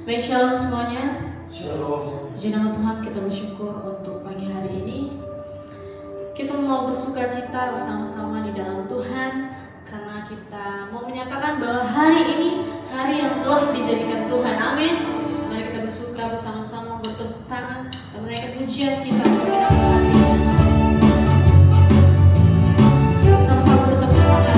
Baik, shalom semuanya. Shalom. Puji nama Tuhan, kita bersyukur untuk pagi hari ini. Kita mau bersuka cita bersama-sama di dalam Tuhan, karena kita mau menyatakan bahwa hari ini hari yang telah dijadikan Tuhan. Amin. Mari kita bersuka bersama-sama, bertepuk tangan dan menaikkan pujian kita bagi nama Tuhan. Sama-sama bertepuk tangan.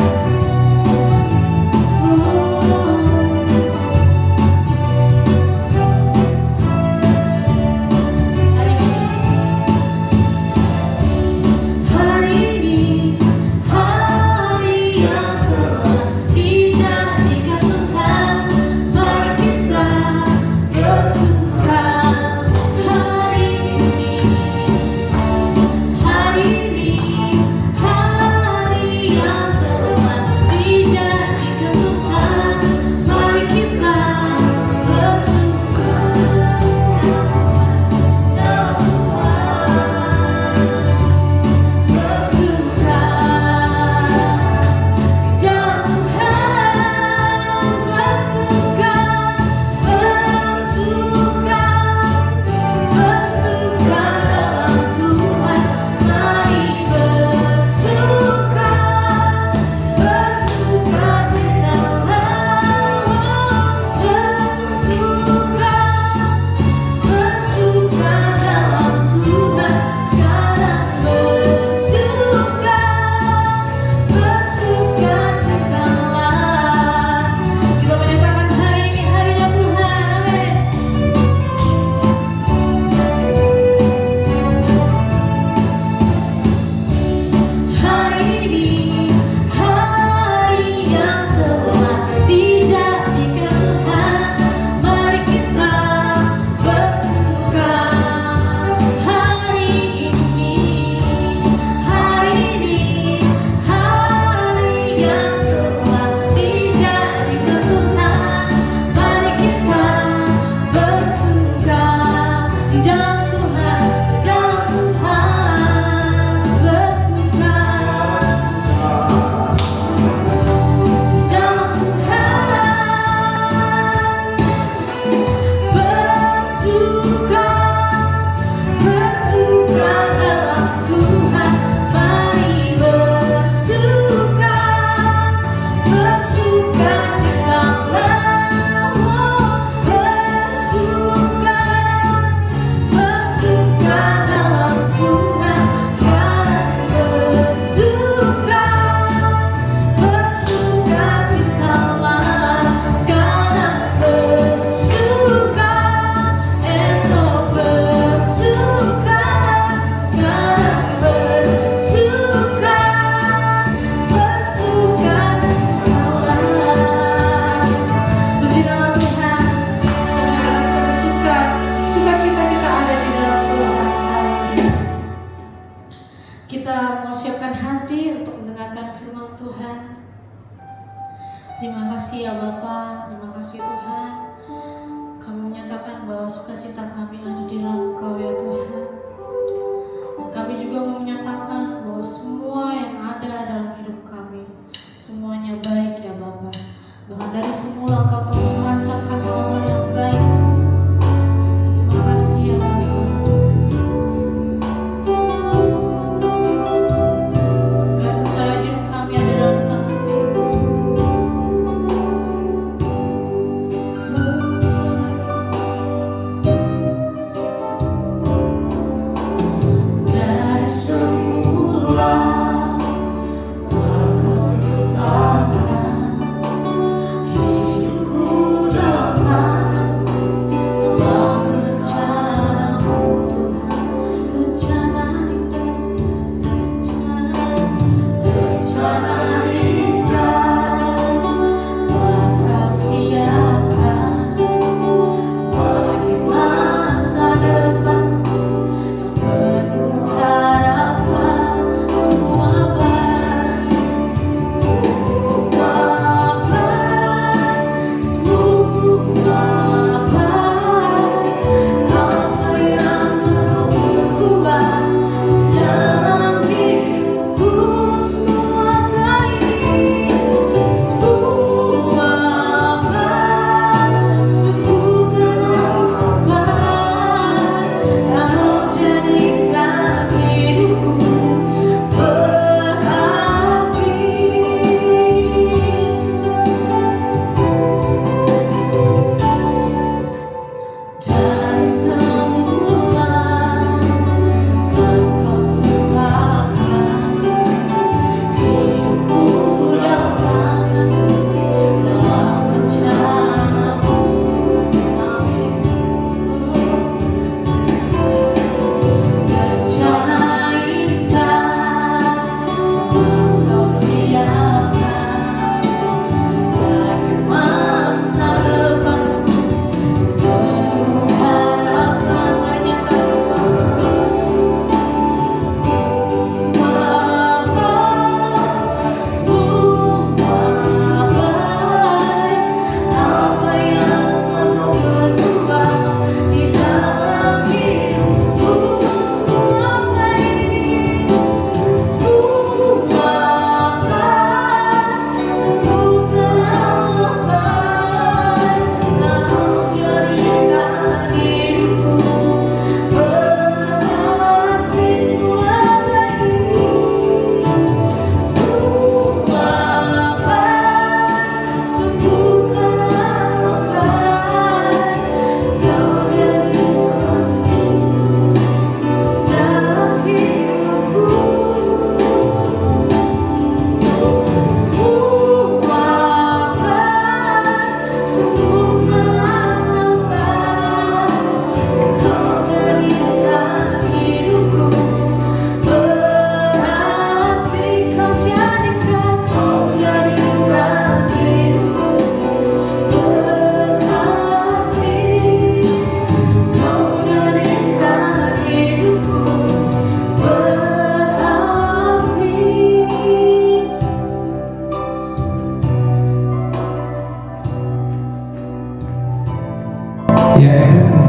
Ya,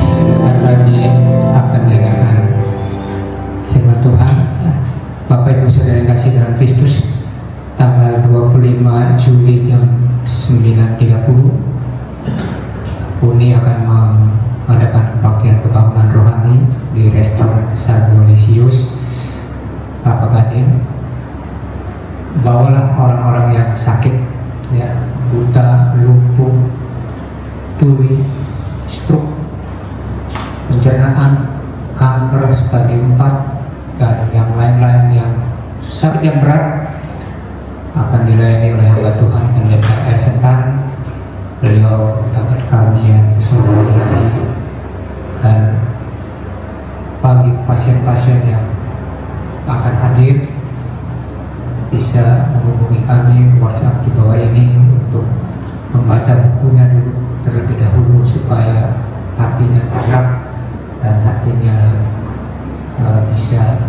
sebentar lagi akan dengarkan firman Tuhan. Bapak Ibu Saudara yang kasih dalam Kristus, tanggal 25 Juli jam 9.30 Uni akan mengadakan kebaktian kebangunan rohani di restoran San Dionysius Kelapa Gading. Bawalah orang-orang yang sakit, ya, buta, lumpuh, tuli, stroke, pencernaan, kanker stadium 4 dan yang lain-lain yang sakit yang berat akan dilayani oleh hamba Tuhan Pendeta Edson Tan. Beliau dapat karunia kesembuhan ilahi, dan bagi pasien-pasien yang akan hadir bisa menghubungi kami WhatsApp di bawah ini untuk membaca bukunya dulu terlebih dahulu supaya hatinya tergerak dan hatinya bisa.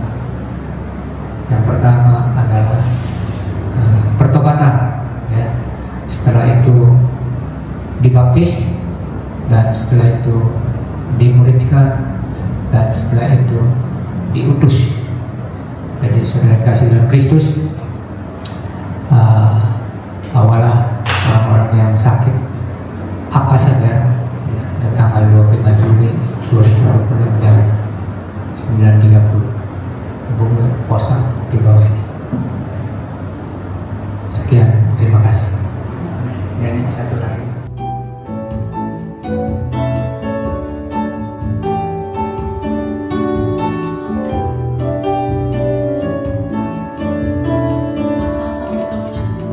Yang pertama adalah pertobatan, ya. Setelah itu dibaptis, dan setelah itu dimuridkan, dan setelah itu diutus. Jadi saudara kasih dalam Kristus, awalah orang-orang yang sakit apa saja, ya, dan tanggal 25 Juli 2020 jam 9.30 hubungi WhatsApp di bawah ini. Sekian, terima kasih. Dan ini satu lagi. Sama-sama kita menyanyi.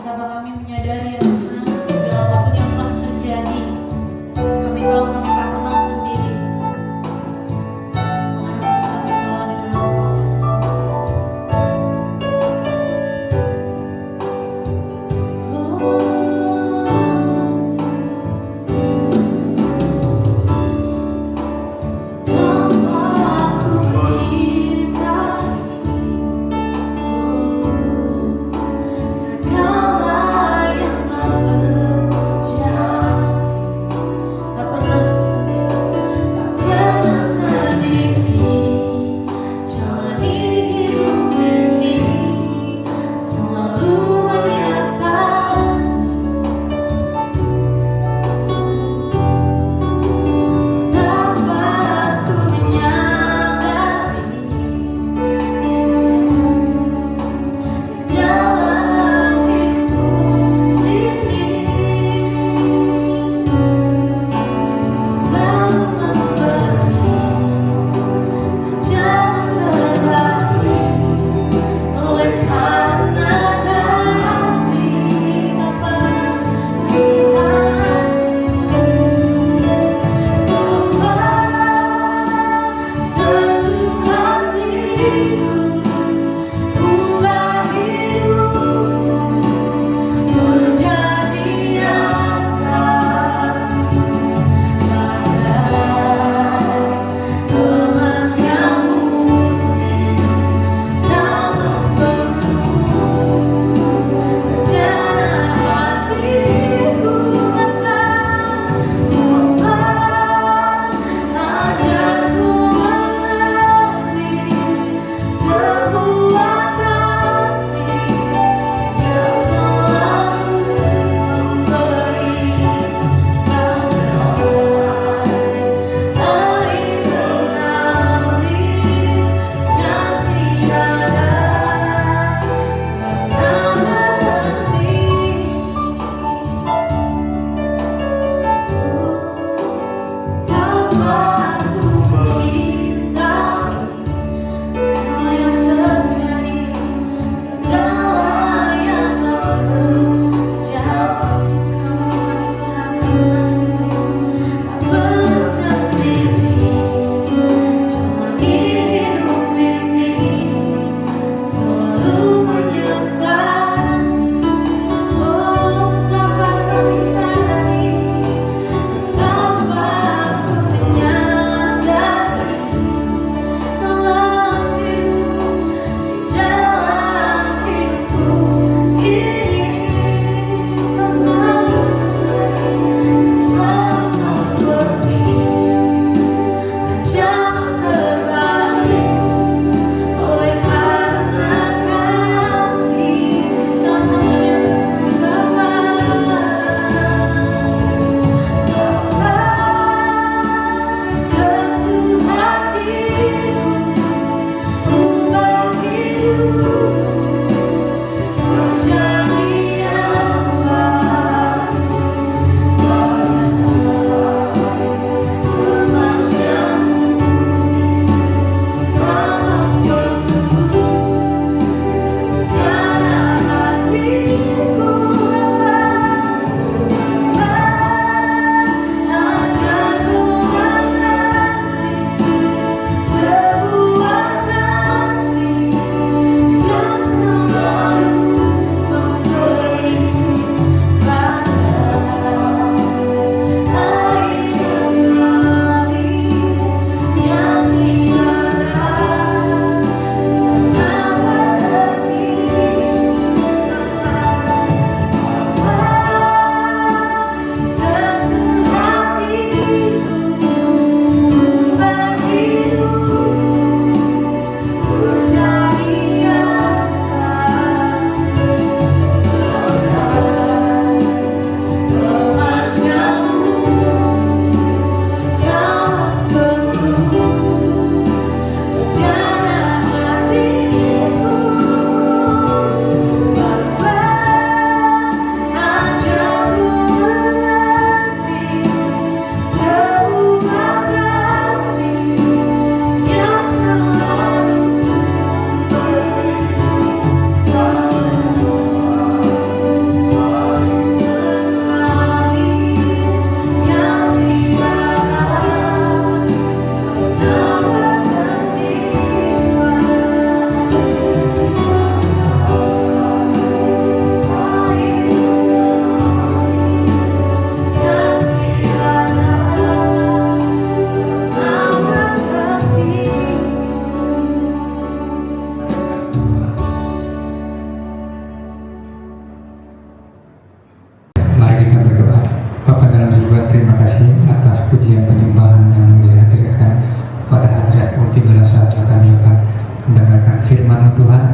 betapa kami menyadari ya Tuhan, segala apapun yang telah terjadi, kami tahu kami tak pernah sendiri. Harapan kami selalu di dalam Engkau ya Tuhan.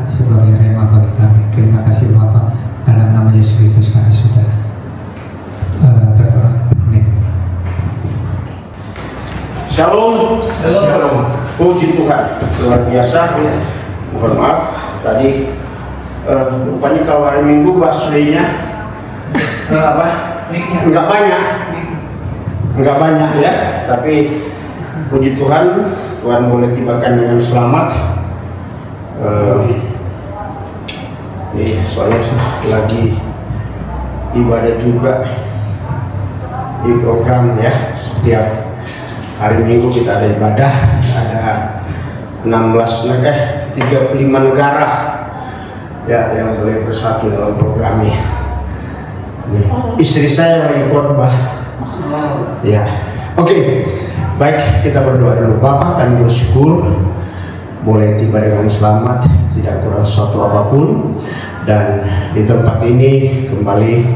sebagai rema bagi kami. Terima kasih Bapak, dalam nama Yesus Kristus kami sudah berdoa. Amin. Shalom. Shalom. Puji Tuhan, luar biasa. Mohon maaf tadi rupanya kalau hari Minggu busway-nya enggak banyak ya, tapi puji Tuhan, Tuhan boleh tibakan dengan selamat. Soalnya lagi ibadah juga di program ya, setiap hari Minggu kita ada ibadah, ada 35 negara ya yang boleh bersatu dalam program ini. Istri saya lagi khotbah. Ya, oke. Baik, kita berdoa dulu. Bapak, kami bersyukur boleh tiba dengan selamat, tidak kurang suatu apapun, dan di tempat ini kembali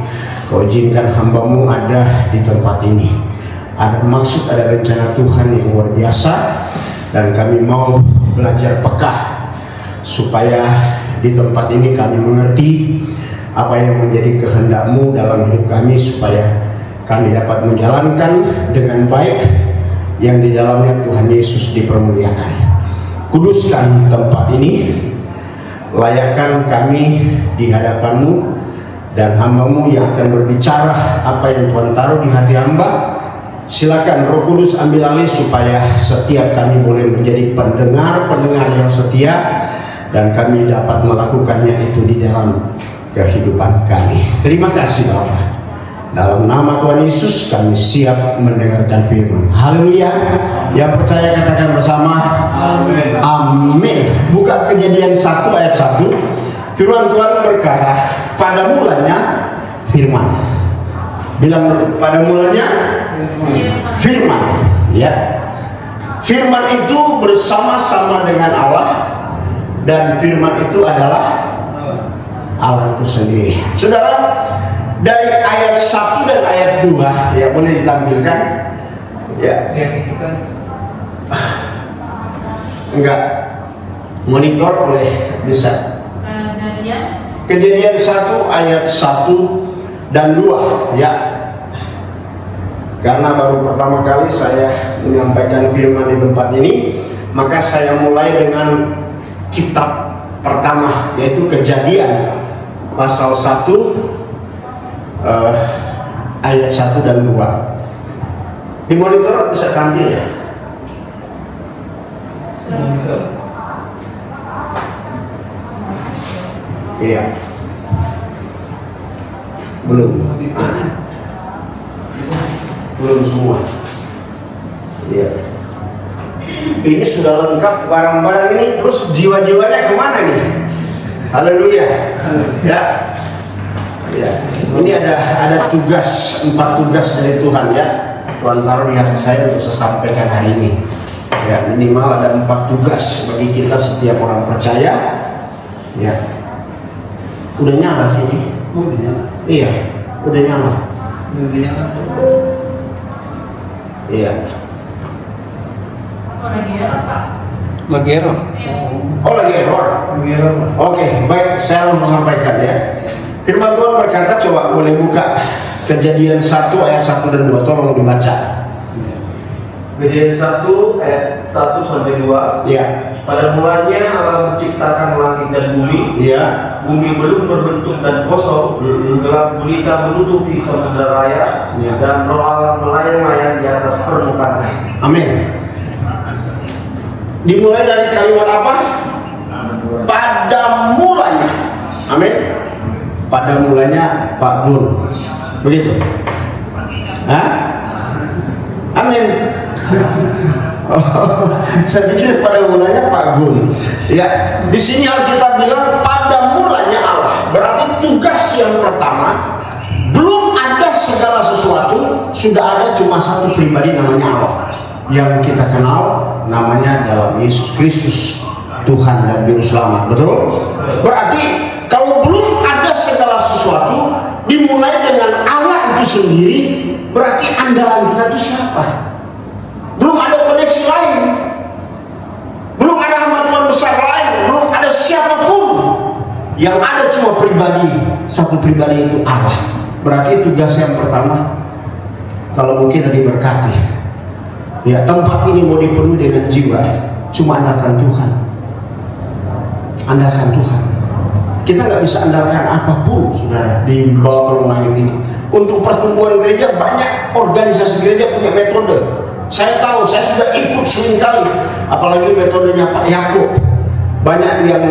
Kau izinkan hamba-Mu ada di tempat ini. Ada maksud, ada rencana Tuhan yang luar biasa, dan kami mau belajar peka supaya di tempat ini kami mengerti apa yang menjadi kehendak-Mu dalam hidup kami, supaya kami dapat menjalankan dengan baik yang di dalamnya Tuhan Yesus dipermuliakan. Kuduskan tempat ini, layakkan kami di hadapan-Mu dan hamba-Mu yang akan berbicara apa yang Tuhan taruh di hati hamba. Silakan Roh Kudus ambil alih supaya setiap kami boleh menjadi pendengar yang setia, dan kami dapat melakukannya itu di dalam kehidupan kami. Terima kasih Bapa. Dalam nama Tuhan Yesus kami siap mendengarkan firman. Haleluya. Yang percaya katakan bersama amin. Amin. Buka Kejadian 1 ayat 1. Firman Tuhan berkata, pada mulanya firman. Bilang, pada mulanya firman. Ya. Firman itu bersama-sama dengan Allah, dan firman itu adalah Allah itu sendiri. Saudara, dari ayat 1 dan ayat 2 ya boleh ditampilkan. Ya. Enggak. Monitor boleh bisa. Kejadian 1 ayat 1 dan 2 ya. Karena baru pertama kali saya menyampaikan firman di tempat ini, maka saya mulai dengan kitab pertama, yaitu Kejadian pasal 1 ayat 1 dan 2. Di monitor bisa tampil ya. Iya. Belum semua. Iya. Ini sudah lengkap barang-barang ini, terus jiwa-jiwanya kemana nih? Haleluya. Ya. Ya. Ini ada tugas, 4 tugas dari Tuhan ya. Tuhan taruh di hati saya untuk saya sampaikan hari ini. Ya, minimal ada 4 tugas bagi kita setiap orang percaya. Ya. Udah nyala sih ini? Udah nyala. Iya, udah nyala. Udah nyala. Iya. Lagi error. Oh, lagi error. Oke, baik, saya mau sampaikan ya. Firman Tuhan berkata, coba boleh buka Kejadian 1 ayat 1 dan 2, tolong dibaca. Kejadian 1 ayat 1 sampai 2. Ya. Pada mulanya Allah menciptakan langit dan bumi. Ya. Bumi belum berbentuk dan kosong, gelap gulita menutupi samudera raya, Ya. dan roh Allah melayang-layang di atas permukaan air. Amin. Dimulai dari kalimat apa? Pada mulanya. Amin. Pada mulanya Pak Gun. Begitu. Hah? Amin. Oh, saya pikir pada mulanya Pak Gun. Ya, di sini Alkitab bilang pada mulanya Allah. Berarti tugas yang pertama, belum ada segala sesuatu, sudah ada cuma satu pribadi namanya Allah, yang kita kenal namanya dalam Yesus Kristus, Tuhan dan Juru Selamat. Betul? Berarti kalau belum ada segala sesuatu dimulai dengan Allah itu sendiri, berarti andalan kita itu siapa? Belum ada koneksi lain, belum ada hamba Tuhan besar lain, belum ada siapapun Yang ada cuma pribadi, satu pribadi itu Allah. Berarti tugas yang pertama, kalau mungkin diberkati, ya tempat ini mau dipenuhi dengan jiwa, cuma andalkan Tuhan. Andalkan Tuhan. Kita nggak bisa andalkan apapun, saudara, di bawah kolong langit ini. Untuk pertumbuhan gereja, banyak organisasi gereja punya metode. Saya tahu, saya sudah ikut seringkali, apalagi metodenya Pak Yakub. Banyak yang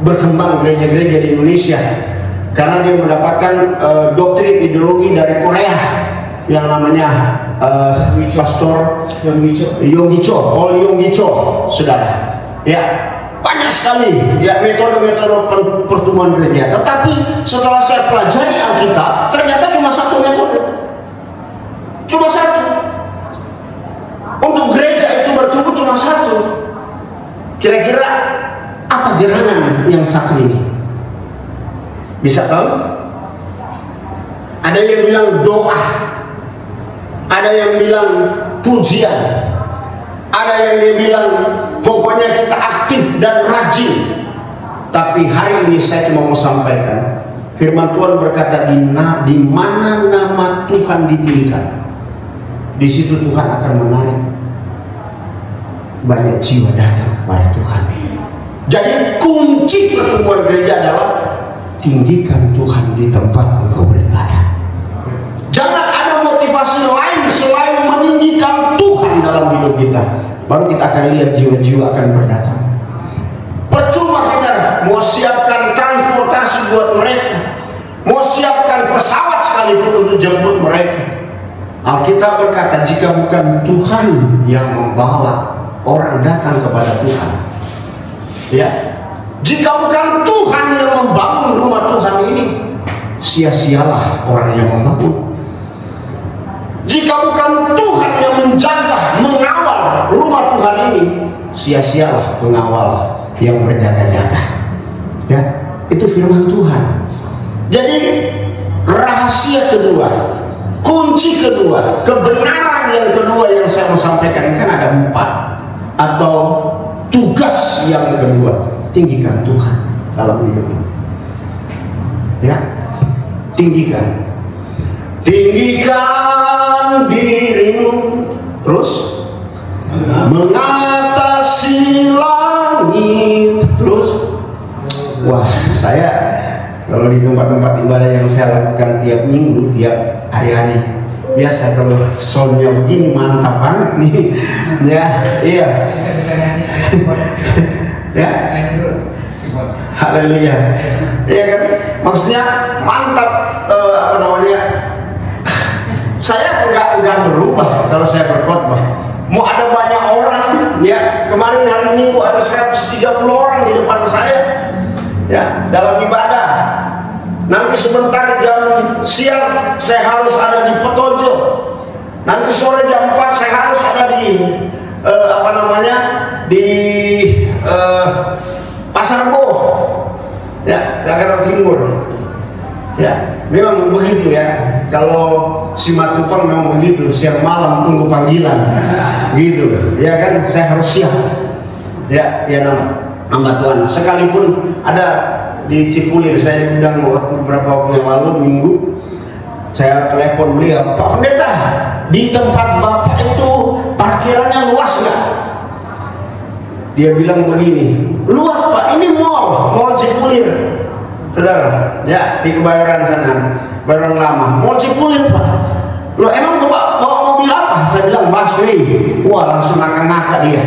berkembang gereja-gereja di Indonesia karena dia mendapatkan doktrin ideologi dari Korea yang namanya Pastor Yonggi-cho, Paul Yonggi-cho, saudara. Ya, banyak sekali ya metode-metode pertumbuhan gereja. Tetapi setelah saya pelajari Alkitab, ternyata cuma satu metode, cuma satu. Untuk gereja itu bertumbuh cuma satu. Kira-kira apa gerangan yang satu ini? Bisa tahu? Ada yang bilang doa, ada yang bilang pujian, ada yang dia bilang pokoknya kita aktif dan rajin. Tapi hari ini saya cuma mau sampaikan, firman Tuhan berkata, di mana nama Tuhan ditinggikan, di situ Tuhan akan menarik banyak jiwa datang kepada Tuhan. Jadi kunci pertumbuhan gereja adalah tinggikan Tuhan di tempat engkau beribadah. Jangan ada motivasi lain selain meninggikan Tuhan dalam hidup kita. Baru kita akan lihat jiwa-jiwa akan berdatang. Percuma kita mau siapkan transportasi buat mereka, mau siapkan pesawat sekalipun untuk jemput mereka. Alkitab berkata, jika bukan Tuhan yang membawa orang datang kepada Tuhan, ya, jika bukan Tuhan yang membangun rumah Tuhan ini, sia-sialah orang yang membangun. Jika bukan Tuhan yang menjaga, mengawal rumah Tuhan ini, sia-sialah pengawal yang berjaga-jaga. Ya, itu firman Tuhan. Jadi rahasia kedua, kunci kedua, kebenaran yang kedua yang saya mau sampaikan, kan ada 4, atau tugas yang kedua, tinggikan Tuhan dalam hidup. Ya, tinggikan dirimu, terus mengatasi langit, terus. Wah, saya kalau di tempat-tempat ibadah yang saya lakukan tiap minggu, tiap hari-hari, biasa kalau soundnya begini mantap banget nih. Ya, iya. Ya, haleluya. Iya kan, maksudnya mantap. Apa namanya, saya enggak berubah kalau saya berkhotbah. Mau ada banyak orang, ya, kemarin hari Minggu ada 130 orang di depan saya, ya, dalam ibadah. Nanti sebentar jam siang saya harus ada di Petojo. Nanti sore jam 4 saya harus ada di di Pasar Bo, ya, Jakarta Timur. Ya, memang begitu ya. Kalau si Matupang memang begitu, siang malam tunggu panggilan, gitu. Ya kan, saya harus siap. Ya, ya nama Tuhan. Sekalipun ada di Cipulir, saya diundang beberapa waktu yang lalu, minggu, saya telepon beliau, Pak Pendeta, di tempat Bapak itu parkirannya luas nggak? Dia bilang begini, luas Pak, ini mall Cipulir, saudara, ya, di Kebayoran sana, Kebayoran Lama, mall Cipulir Pak. Loh, emang bawa mobil apa? Saya bilang busway. Wah, langsung ngakak-ngakak dia.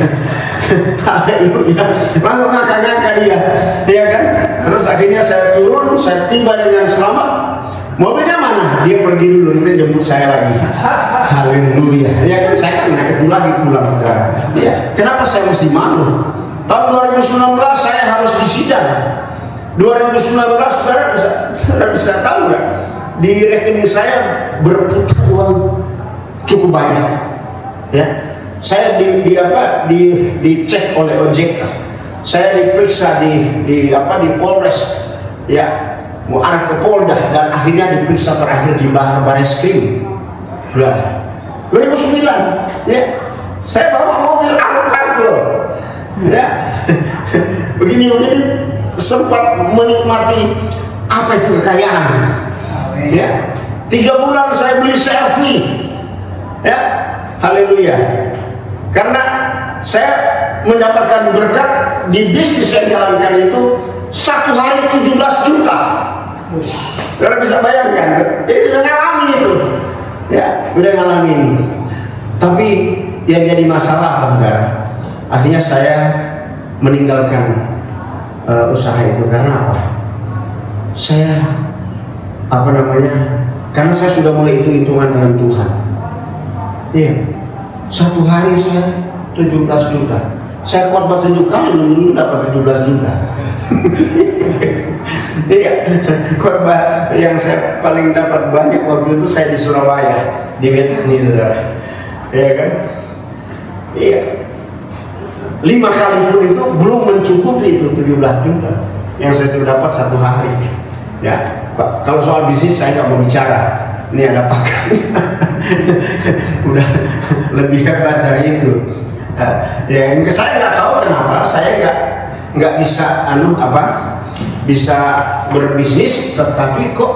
Haleluya, langsung ngakak-ngakak dia, ya kan? Terus akhirnya saya turun, saya tiba dengan selamat. Mobilnya mana? Dia pergi dulu, nanti jemput saya lagi. Haleluya. Ya kan, saya kan naik lagi pulang, saudara. Ya, kenapa saya mesti malu? Tahun 2019 saya harus disidang. 2019 saudara bisa tahu nggak? Di rekening saya berputar uang cukup banyak. Ya, saya dicek oleh OJK. Saya diperiksa di Polres. Ya, mau arah ke Polda, dan akhirnya diperiksa terakhir di Bareskrim. Sudah 2009, ya, saya bawa mobil angkat loh, ya, begini sempat menikmati apa itu kekayaan. Ya, 3 bulan saya beli selfie. Ya, haleluya. Karena saya mendapatkan berkat di bisnis yang jalankan itu 1 hari 17 juta. Saudara bisa bayangkan, sudah ngalamin itu. Ya, udah ngalamin. Tapi yang jadi masalah, saudara, akhirnya saya meninggalkan usaha itu. Karena apa? Karena saya sudah mulai hitung-hitungan dengan Tuhan. Iya, 1 hari saya 17 juta. Saya khotbah 7 kali dulu dapat 17 juta. Iya, khotbah yang saya paling dapat banyak waktu itu saya di Surabaya, di Betani, saudara. Iya kan? Iya. 5 kali pun itu belum mencukupi itu 17 juta yang saya dapat 1 hari. Ya, Pak, kalau soal bisnis saya nggak mau bicara. Ini ada pakarnya. Udah lebih hebat dari itu. Ya, saya nggak tahu kenapa saya nggak bisa bisa berbisnis, tetapi kok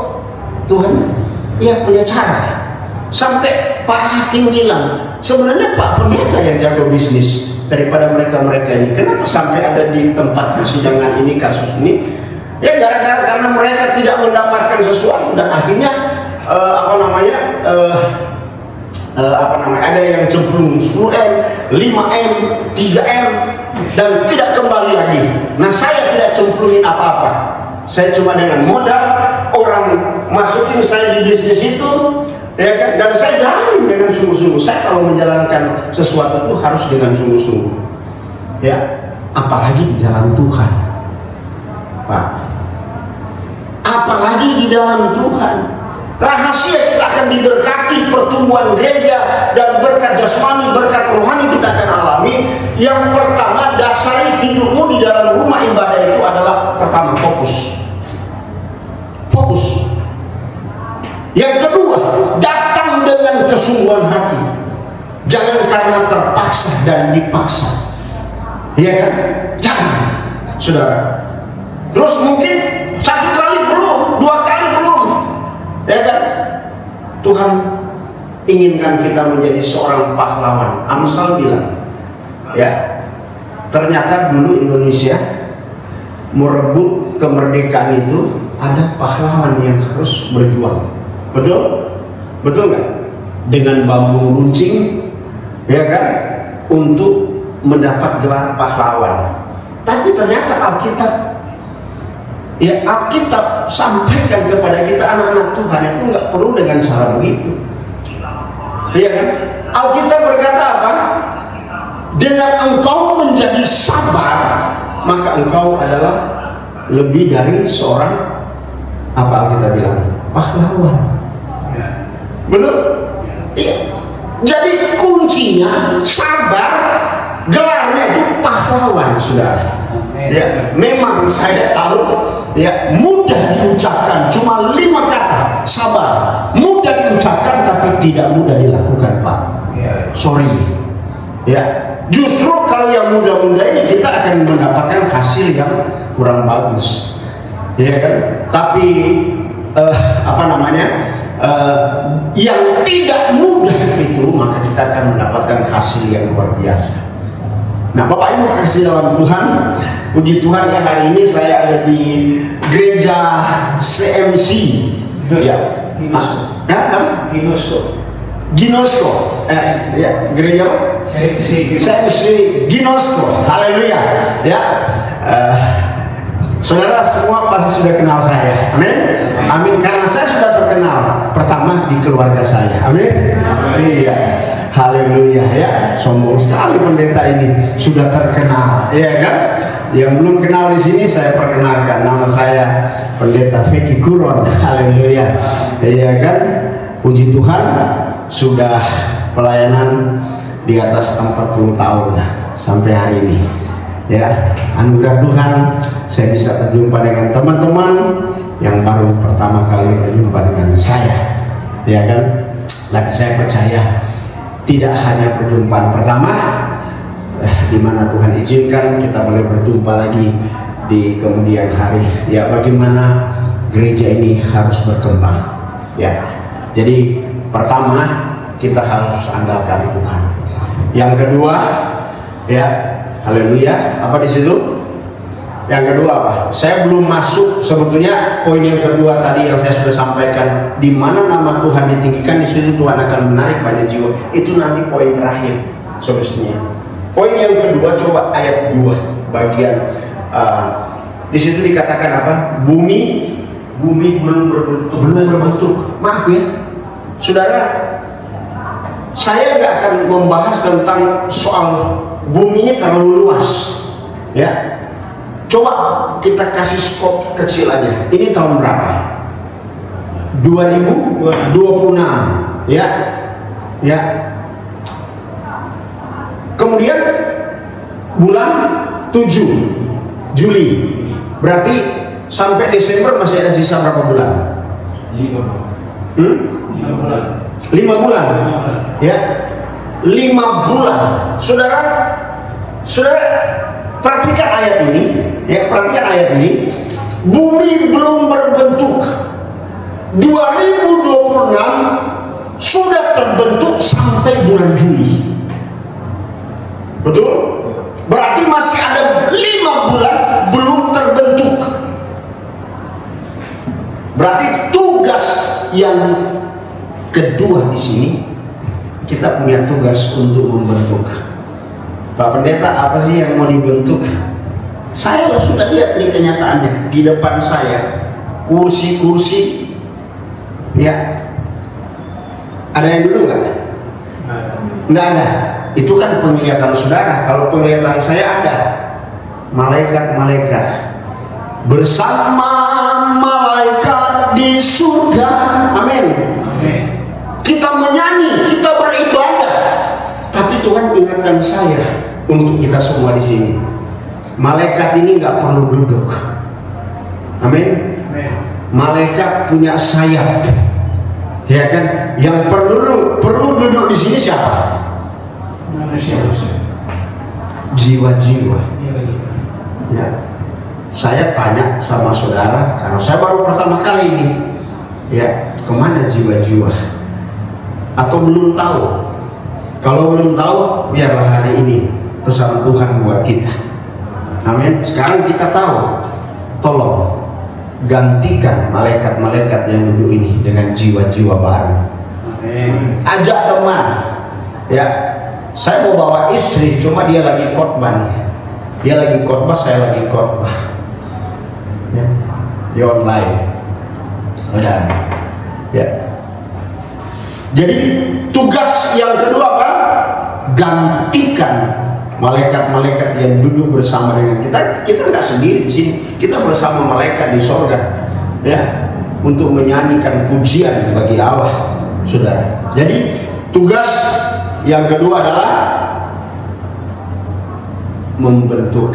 Tuhan ya punya cara. Sampai Pak Hakim bilang, sebenarnya Pak Pendeta yang jago bisnis daripada mereka ini. Kenapa sampai ada di tempat persidangan ini, kasus ini? Ya gara-gara karena mereka tidak mendapatkan sesuatu dan akhirnya ada yang cemplung 10M, 5M, 3M dan tidak kembali lagi. Nah, saya tidak cemplungin apa-apa. Saya cuma dengan modal orang masukin saya di bisnis itu, ya kan? Dan saya jalani dengan sungguh-sungguh. Saya kalau menjalankan sesuatu itu harus dengan sungguh-sungguh. Ya, apalagi di dalam Tuhan, Pak. Apalagi di dalam Tuhan. Rahasia kita akan diberkati pertumbuhan gereja dan berkat jasmani, berkat rohani kita akan alami. Yang pertama, dasari hidupmu di dalam rumah ibadah itu adalah pertama fokus. Fokus. Yang kedua, datang dengan kesungguhan hati. Jangan karena terpaksa dan dipaksa. Iya kan? Jangan, saudara. Terus mungkin 1 kali belum, 2 kali belum. Ya kan? Tuhan inginkan kita menjadi seorang pahlawan. Amsal bilang, ya, ternyata dulu Indonesia merebut kemerdekaan itu ada pahlawan yang harus berjuang. Betul? Betul nggak? Dengan bambu runcing, ya kan? Untuk mendapat gelar pahlawan. Tapi ternyata Alkitab sampaikan kepada kita anak-anak Tuhan itu nggak perlu dengan cara begitu. Iya kan? Alkitab berkata apa? Dengan engkau menjadi sabar, maka engkau adalah lebih dari seorang, apa Alkitab bilang? Pahlawan. Betul? Iya. Jadi kuncinya sabar, gelarnya itu pahlawan, saudara. Ya, memang saya tahu ya mudah diucapkan, cuma 5 kata, sabar, mudah diucapkan tapi tidak mudah dilakukan, Pak. Sorry ya, justru kalau yang mudah-mudah ini kita akan mendapatkan hasil yang kurang bagus, ya kan? Tapi yang tidak mudah itu, maka kita akan mendapatkan hasil yang luar biasa. Nah, Bapak Ibu kasih dalam Tuhan, puji Tuhan ya, hari ini saya ada di gereja CMC. Ya, Ginosko. Ya, gereja apa? CMC Ginosko. Haleluya. Ya. Saudara semua pasti sudah kenal saya. Amin. Amin. Karena saya sudah terkenal pertama di keluarga saya. Amin. Iya. Haleluya ya. Sombong sekali pendeta ini sudah terkenal, ya kan? Yang belum kenal di sini saya perkenalkan, nama saya Pendeta Vicky Kuron. Haleluya. Ya kan? Puji Tuhan, sudah pelayanan di atas 40 tahun sampai hari ini. Ya, anugerah Tuhan saya bisa berjumpa dengan teman-teman yang baru pertama kali berjumpa dengan saya. Ya kan? Tapi saya percaya tidak hanya perjumpaan pertama, di mana Tuhan izinkan kita boleh berjumpa lagi di kemudian hari. Ya, bagaimana gereja ini harus berkembang. Ya, jadi pertama kita harus andalkan Tuhan. Yang kedua, ya, haleluya. Apa di situ? Yang kedua apa? Saya belum masuk sebetulnya poin yang kedua tadi yang saya sudah sampaikan, di mana nama Tuhan ditinggikan, di situ Tuhan akan menarik banyak jiwa. Itu nanti poin terakhir sebetulnya. Poin yang kedua, coba ayat 2 bagian di situ dikatakan apa? Bumi belum berbentuk. Maaf ya, saudara, saya nggak akan membahas tentang soal buminya terlalu luas, ya. Coba kita kasih skop kecil aja. Ini tahun berapa? 2026, ya, ya. Kemudian bulan 7 Juli, berarti sampai Desember masih ada sisa berapa bulan? 5 bulan, ya, 5 bulan. Saudara, perhatikan ayat ini, ya, perhatikan ayat ini. Bumi belum berbentuk. 2026 sudah terbentuk sampai bulan Juli. Betul? Berarti masih ada 5 bulan belum terbentuk. Berarti tugas yang kedua di sini, kita punya tugas untuk membentuk. Pak Pendeta, apa sih yang mau dibentuk? Saya sudah lihat nih kenyataannya di depan saya, kursi-kursi, ya. Ada yang dulu nggak? Nggak ada. Itu kan penglihatan saudara. Kalau penglihatan saya ada malaikat-malaikat bersama malaikat di surga. Amin. Kita menyanyi, kita beribadah, tapi Tuhan ingatkan saya untuk kita semua di sini. Malaikat ini nggak perlu duduk. Amin. Malaikat punya sayap, ya kan? Yang perlu duduk di sini siapa? Manusia. Jiwa-jiwa. Ya. Saya tanya sama saudara, karena saya baru pertama kali ini, ya, kemana jiwa-jiwa? Atau belum tahu? Kalau belum tahu, biarlah hari ini pesan Tuhan buat kita. Amin. Sekarang kita tahu, tolong gantikan malaikat-malaikat yang duduk ini dengan jiwa-jiwa baru. Amin. Ajak teman, ya. Saya mau bawa istri, cuma dia lagi khotbah. Dia lagi khotbah, saya lagi khotbah. Ya, di online. Udah, ya. Jadi tugas yang kedua apa? Gantikan malaikat-malaikat yang duduk bersama dengan kita. Kita nggak sendiri di sini, kita bersama malaikat di sorga, ya, untuk menyanyikan pujian bagi Allah, saudara. Jadi tugas yang kedua adalah membentuk.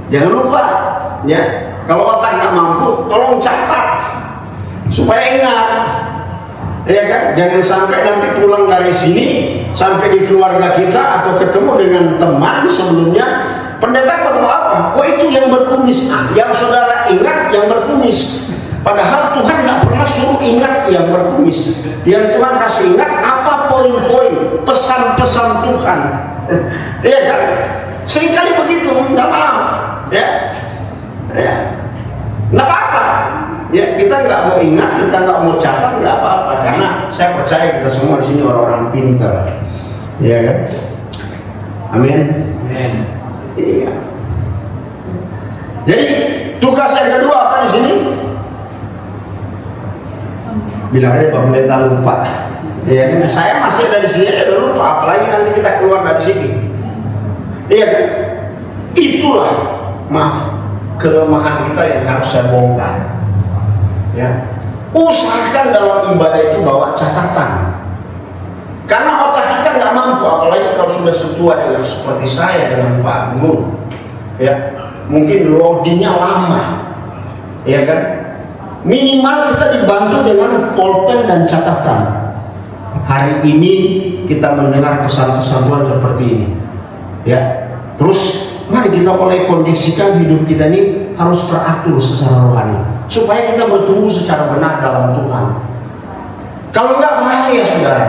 Jangan lupa, ya, kalau otak nggak mampu, tolong catat supaya ingat, ya kan? Jangan sampai nanti pulang dari sini, sampai di keluarga kita atau ketemu dengan teman sebelumnya, pendeta ketemu apa? Oh, itu yang berkumis. Yang saudara ingat yang berkumis. Padahal Tuhan nggak pernah suruh ingat yang berkumis. Yang Tuhan kasih ingat apa poin-poin pesan-pesan Tuhan. Iya kan? Seringkali begitu, nggak apa-apa, ya, ya, nggak apa-apa. Ya, kita nggak mau ingat, kita nggak mau catat, nggak apa-apa. Karena saya percaya kita semua di sini orang-orang pintar, ya kan? Amin. Iya. Jadi tugas yang kedua apa di sini? Bilang aja Pak Pendeta lupa. Ya kan? Saya masih ada di sini aja udah lupa, apalagi nanti kita keluar dari sini. Iya kan? Itulah, maaf, kelemahan kita yang harus saya bongkar. Ya, usahakan dalam ibadah itu bawa catatan. Karena otak kita nggak mampu, apalagi kalau sudah setua dengan seperti saya dengan Pak Gun. Ya, mungkin loadingnya lama, ya kan? Minimal kita dibantu dengan pulpen dan catatan. Hari ini kita mendengar pesan-pesan Tuhan seperti ini, ya. Terus Mari kita mulai kondisikan hidup kita ini harus teratur secara rohani, supaya kita bertumbuh secara benar dalam Tuhan. Kalau enggak bahaya saudara.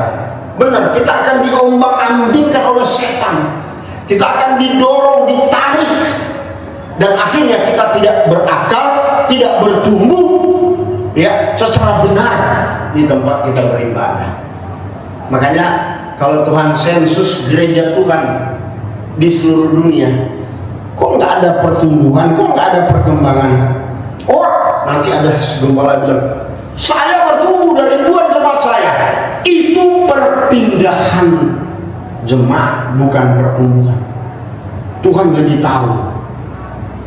Benar, kita akan diombang-ambingkan oleh setan. Kita akan didorong, ditarik, dan akhirnya kita tidak berakal, tidak bertumbuh ya secara benar di tempat kita beribadah. Makanya kalau Tuhan sensus gereja Tuhan di seluruh dunia, kok nggak ada pertumbuhan, kok nggak ada perkembangan? Oh, nanti ada gembala bilang, saya bertumbuh dari ribuan jemaat saya. Itu perpindahan jemaat, bukan pertumbuhan. Tuhan lebih tahu,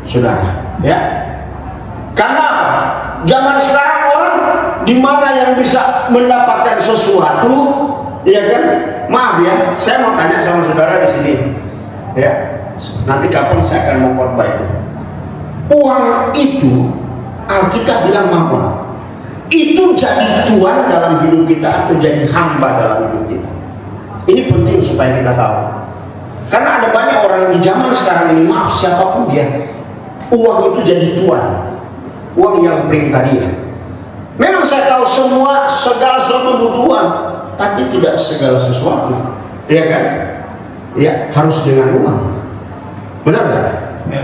saudara, ya. Karena zaman sekarang orang di mana yang bisa mendapatkan sesuatu, ya kan? Maaf ya, saya mau tanya sama saudara di sini, ya. Nanti kapan saya akan membuat baik. Uang itu, Alkitab bilang mamon. Itu jadi tuan dalam hidup kita atau jadi hamba dalam hidup kita. Ini penting supaya kita tahu. Karena ada banyak orang di zaman sekarang ini, maaf siapapun dia, uang itu jadi tuan. Uang yang perintah dia. Memang saya tahu segala sesuatu butuh uang, tapi tidak segala sesuatu, ya kan? Ya harus dengan uang. Benar nggak? Ya.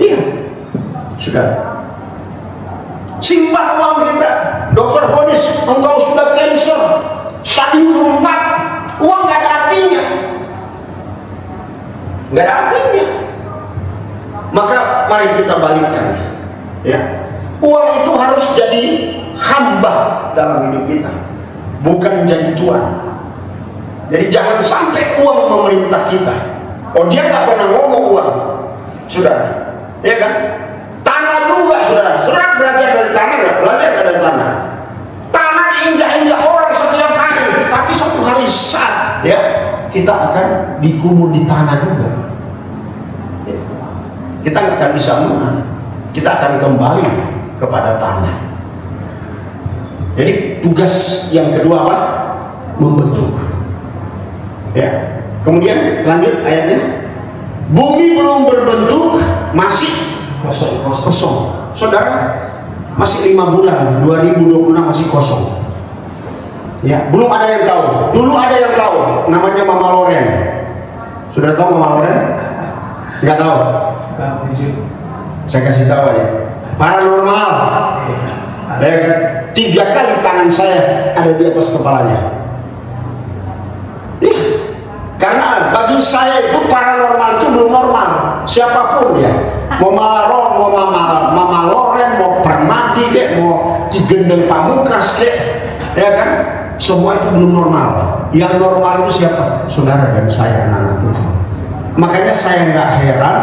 Iya. Sudah. Simpan uang kita. Dokter vonis, engkau sudah cancer stadium 4. Uang nggak ada artinya. Nggak ada artinya. Maka mari kita balikkan. Ya. Uang itu harus jadi hamba dalam hidup kita, bukan jadi tuan. Jadi jangan sampai uang memerintah kita. Oh, dia nggak pernah ngomong uang, saudara, ya kan? Tanah juga, saudara. Saudara belajar dari tanah nggak? Belajar dari tanah. Tanah diinjak-injak orang setiap hari, tapi satu hari saat, ya, kita akan dikubur di tanah juga. Ya. Kita nggak akan bisa menang. Kita akan kembali kepada tanah. Jadi tugas yang kedua apa? Membentuk. Ya. Kemudian lanjut ayatnya. Bumi belum berbentuk, masih kosong. Saudara, masih 5 bulan, 2026 masih kosong. Ya, belum ada yang tahu. Dulu ada yang tahu, namanya Mama Loren. Sudah tahu Mama Loren? Enggak tahu. Saya kasih tahu aja. Paranormal. Ya kan? 3 kali tangan saya ada di atas kepalanya. Karena bagi saya itu paranormal itu belum normal. Siapapun ya, mau Mama Loren, mau Permadi kek, mau Cigendeng Pamukas kek, ya kan? Semua itu belum normal. Yang normal itu siapa? Saudara dan saya, anak-anak Tuhan. Makanya saya nggak heran,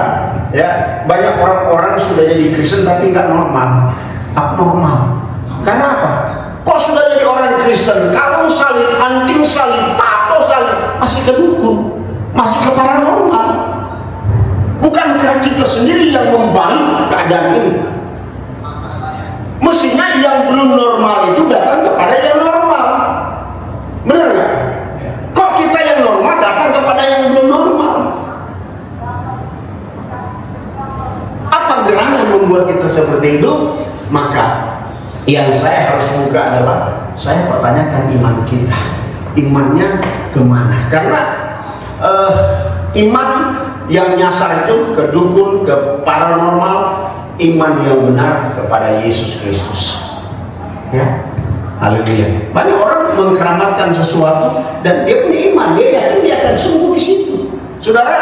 ya banyak orang-orang sudah jadi Kristen tapi nggak normal, abnormal. Karena apa? Kok sudah jadi orang Kristen? Kalau salib, anting salib, tato salib, masih ke dukun, masih ke paranormal. Bukankah kita sendiri yang membalik keadaan ini? Mestinya yang belum normal itu datang kepada yang normal. Benar nggak? Kok kita yang normal datang kepada yang belum normal? Apa gerangan membuat kita seperti itu? Maka yang saya harus buka adalah saya pertanyakan iman kita. Imannya kemana? Karena iman yang nyasar itu ke dukun, ke paranormal. Iman yang benar kepada Yesus Kristus. Ya, haleluya. Banyak orang mengkeramatkan sesuatu dan dia punya iman, dia yakin dia akan sembuh di situ. Saudara,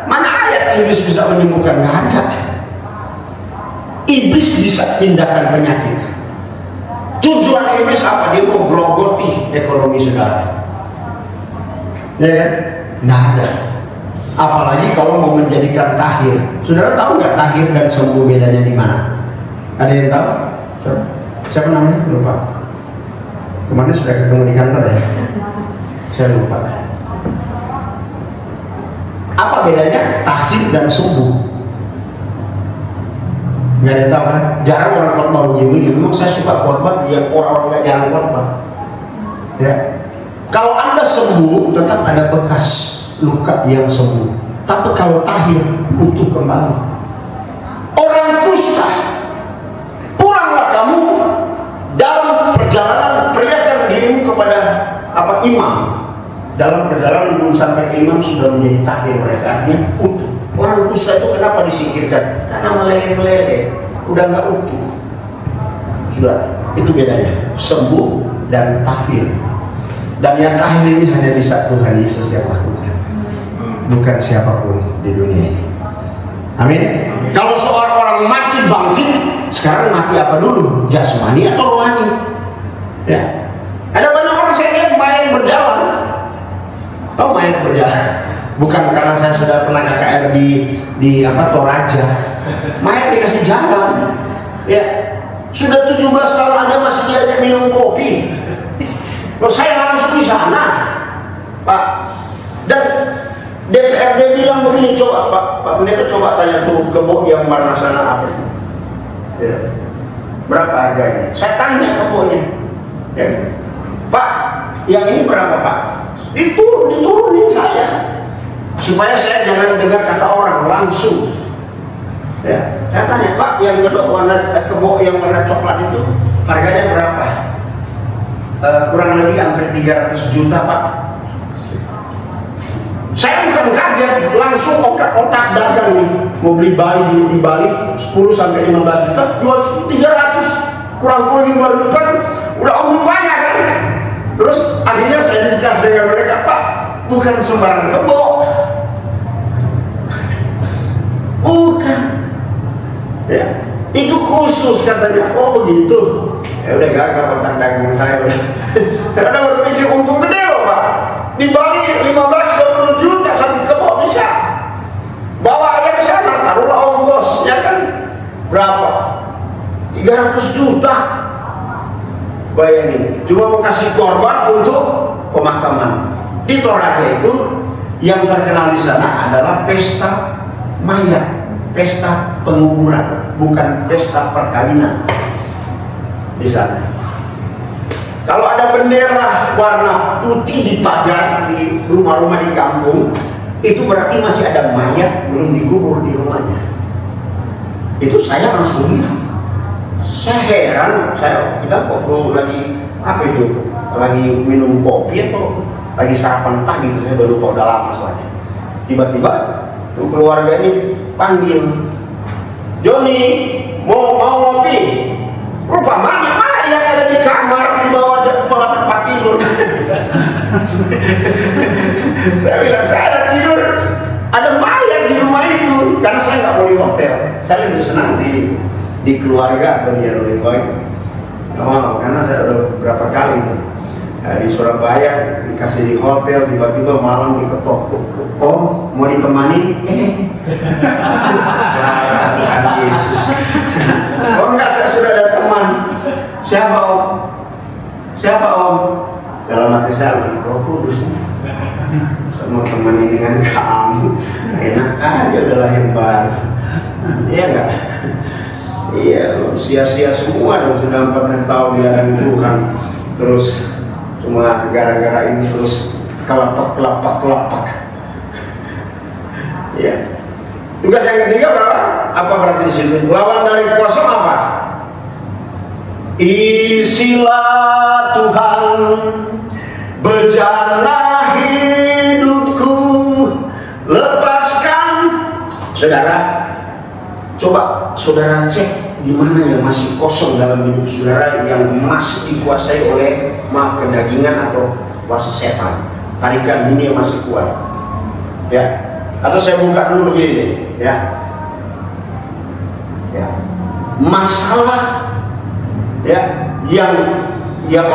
mana ayat iblis bisa menyembuhkan? Nggak ada. Iblis bisa pindahkan penyakit. Tujuan iblis apa? Dia mau grogoti ekonomi saudara. Ya kan? Nggak ada. Apalagi kalau mau menjadikan tahir. Saudara tahu nggak tahir dan sembuh bedanya di mana? Ada yang tahu? Siapa namanya? Lupa. Kemarin sudah ketemu di kantor ya? Saya lupa. Apa bedanya tahir dan sembuh? Nggak ada tahu kan? Jarang orang khotbah begini. Memang saya suka khotbah, yang orang-orang nggak jarang khotbah. Ya. Kalau Anda sembuh, tetap ada bekas luka yang sembuh. tapi kalau tahir utuh kembali. Orang kusta, pulanglah kamu dalam perjalanan, perlihatkan dirimu kepada imam. Dalam perjalanan belum sampai ke imam sudah menjadi tahir mereka, artinya utuh. Orang kusta itu kenapa disingkirkan? Karena meleleh-meleleh, udah nggak utuh. Sudah, itu bedanya sembuh dan tahir. Dan yang tahir ini hanya bisa Tuhan Yesus yang lakukan, bukan siapapun di dunia ini. Amin. Kalau seorang mati bangkit, sekarang mati apa dulu? Jasmani atau rohani? Ya. Ada banyak orang saya lihat mayat berjalan. Tahu mayat berjalan? Bukan karena saya sudah pernah KKR di Toraja. Mayat dikasih jalan. Ya. Sudah 17 tahun aja masih diajak minum kopi. Loh, saya langsung di sana, Pak. Dan DPRD bilang begini, coba Pak Pendeta coba tanya tuh kebo yang mana sana apa itu? Ya. Berapa harganya? Saya tanya kebonya. Ya. Pak, yang ini berapa Pak? Itu diturunin saya, supaya saya jangan dengar kata orang langsung. Ya, saya tanya Pak, yang kebo yang warna coklat itu harganya berapa? Kurang lebih hampir 300 juta Pak. Saya bukan kaget, langsung otak dagang nih, mau beli bayi di Bali 10 sampai 15 juta, jual 300, kurang 2 juta, udah untung banyak kan. Terus akhirnya saya diskus dengan mereka, Pak, bukan sembarang kebo, bukan, ya, itu khusus katanya. Oh begitu. Ya udah gagal otak dagang saya udah. Karena berpikir untung gede loh Pak. Di Bali 15-20 juta satu kebo bisa. Bawa aja ke sana, taruhlah ongkos, ya kan? Berapa? 300 juta. Bayangin, cuma mau kasih korban untuk pemakaman. Di Toraja itu yang terkenal di sana adalah pesta mayat, pesta penguburan, bukan pesta perkawinan. Di sana, kalau ada bendera warna putih di pagar di rumah-rumah di kampung, itu berarti masih ada mayat belum dikubur di rumahnya. Itu saya langsung lihat. Saya heran, kita waktu lagi lagi minum kopi atau lagi sarapan pagi, saya baru tahu udah lama soalnya. Tiba-tiba tuh keluarga ini panggil, Joni mau ngopi. Rupanya mayat ada di kamar di bawah tempat tidur. Saya bilang, saya ada tidur, ada mayat di rumah itu. Karena saya nggak mau di hotel, saya lebih senang di keluarga atau di lebih baik. Karena saya udah berapa kali di Surabaya dikasih di hotel, tiba-tiba malam diketok, oh mau ditemani? Tuhan Yesus. Oh enggak, saya sudah ada teman. Siapa Om? Siapa Om? Dalam hati saya, Roh Kudus. Semua teman ini dengan kamu, enak aja udah lahir baru. Iya enggak? Iya, sia-sia semua dong, sudah 4 tahun di ladang Tuhan. Terus cuma gara-gara ini terus kelapak. Iya. Tugas yang ketiga berapa? Apa berarti di sini? Lawan dari kosong apa? Isilah Tuhan bejana hidupku, lepaskan. Saudara, coba saudara cek di mana yang masih kosong dalam hidup saudara, yang masih dikuasai oleh kedagingan atau kuasa setan. Tarikan ini yang masih kuat. Ya. Atau saya buka dulu begini, ya. Masalah yang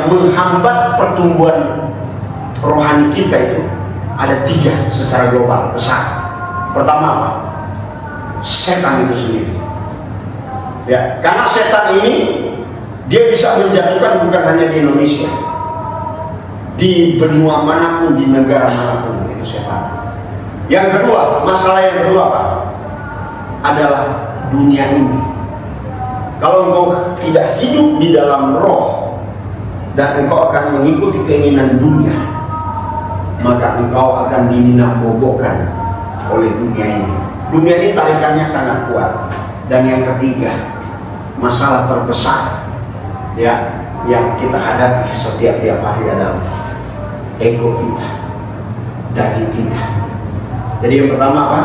menghambat pertumbuhan rohani kita itu ada 3 secara global besar. Pertama apa? Setan itu sendiri. Ya, karena setan ini dia bisa menjatuhkan bukan hanya di Indonesia, di benua manapun, di negara manapun, itu setan. Yang kedua, masalah yang kedua Pak, adalah dunia ini. Kalau engkau tidak hidup di dalam roh dan engkau akan mengikuti keinginan dunia, maka engkau akan dinabobokkan oleh dunia ini. Dunia ini tarikannya sangat kuat. Dan yang ketiga, masalah terbesar ya yang kita hadapi setiap hari adalah ego kita, daging kita. Jadi yang pertama apa?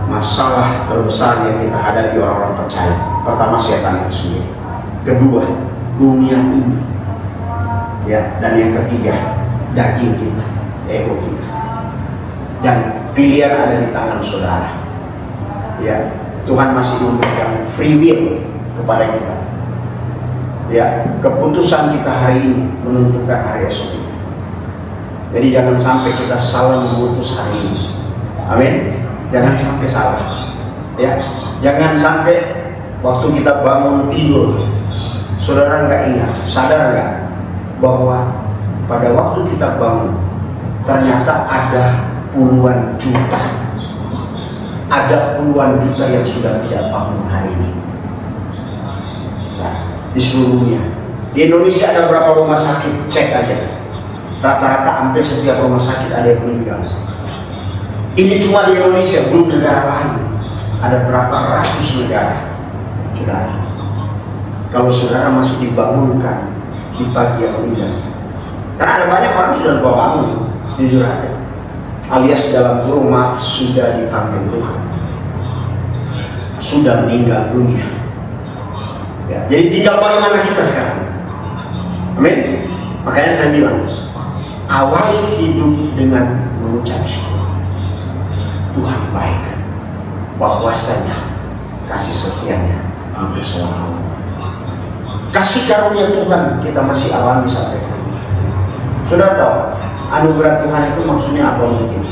Masalah terbesar yang kita hadapi orang-orang percaya. Pertama, setan itu sendiri. Kedua, dunia ini. Ya, dan yang ketiga, daging kita, ego kita. Dan pilihan ada di tangan saudara. Ya, Tuhan masih memberikan free will kepada kita. Ya, keputusan kita hari ini menentukan hari esok kita. Jadi jangan sampai kita salah memutus hari ini. Amin. Jangan sampai salah. Ya, jangan sampai waktu kita bangun tidur, saudara nggak ingat, sadar nggak bahwa pada waktu kita bangun ternyata ada puluhan juta yang sudah tidak bangun hari ini. Nah, di seluruh dunia. Di Indonesia ada berapa rumah sakit? Cek aja. Rata-rata hampir setiap rumah sakit ada yang meninggal. Ini cuma di Indonesia, belum negara lain. Ada berapa ratus negara, saudara. Kalau saudara masih dibangunkan di pagi yang indah, karena ada banyak orang sudah lupa bangun, jujur aja, alias dalam rumah sudah dipanggil Tuhan, sudah meninggal dunia. Ya, jadi tinggal bagaimana kita sekarang. Amin. Makanya saya bilang, awali hidup dengan mengucap syukur. Tuhan baik, bahwasanya kasih setianya untuk selalu. Kasih karunia Tuhan kita masih alami sampai hari ini. Sudah tahu anugerah Tuhan itu maksudnya apa mungkin?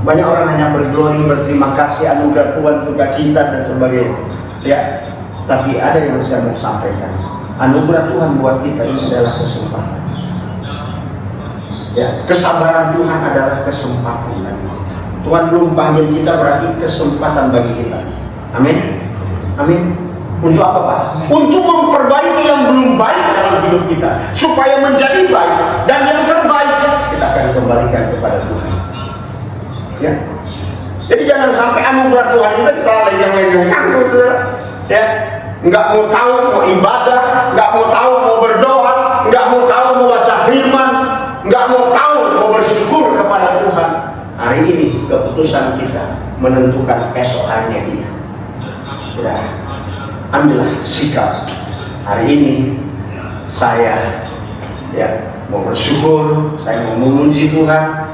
Banyak orang hanya berglori, berterima kasih anugerah Tuhan, suka cinta dan sebagainya. Ya, tapi ada yang saya mau sampaikan. Anugerah Tuhan buat kita ini adalah kesempatan. Ya, kesabaran Tuhan adalah kesempatan bagi kita. Tuhan belum panggil kita berarti kesempatan bagi kita. Amin. Amin. Untuk apa, Pak? Untuk memperbaiki yang belum baik dalam hidup kita, supaya menjadi baik, dan yang terbaik kita akan kembalikan kepada Tuhan. Ya. Jadi jangan sampai anugerah Tuhan kita lengang-lenggangkan, saudara. Ya. Nggak mau tahu mau ibadah, nggak mau tahu mau berdoa, nggak mau tahu mau baca firman, nggak mau tahu mau bersyukur kepada Tuhan. Hari ini keputusan kita menentukan esok harinya kita. Ya. Ambillah sikap. Hari ini saya mau bersyukur, saya mau memuji Tuhan,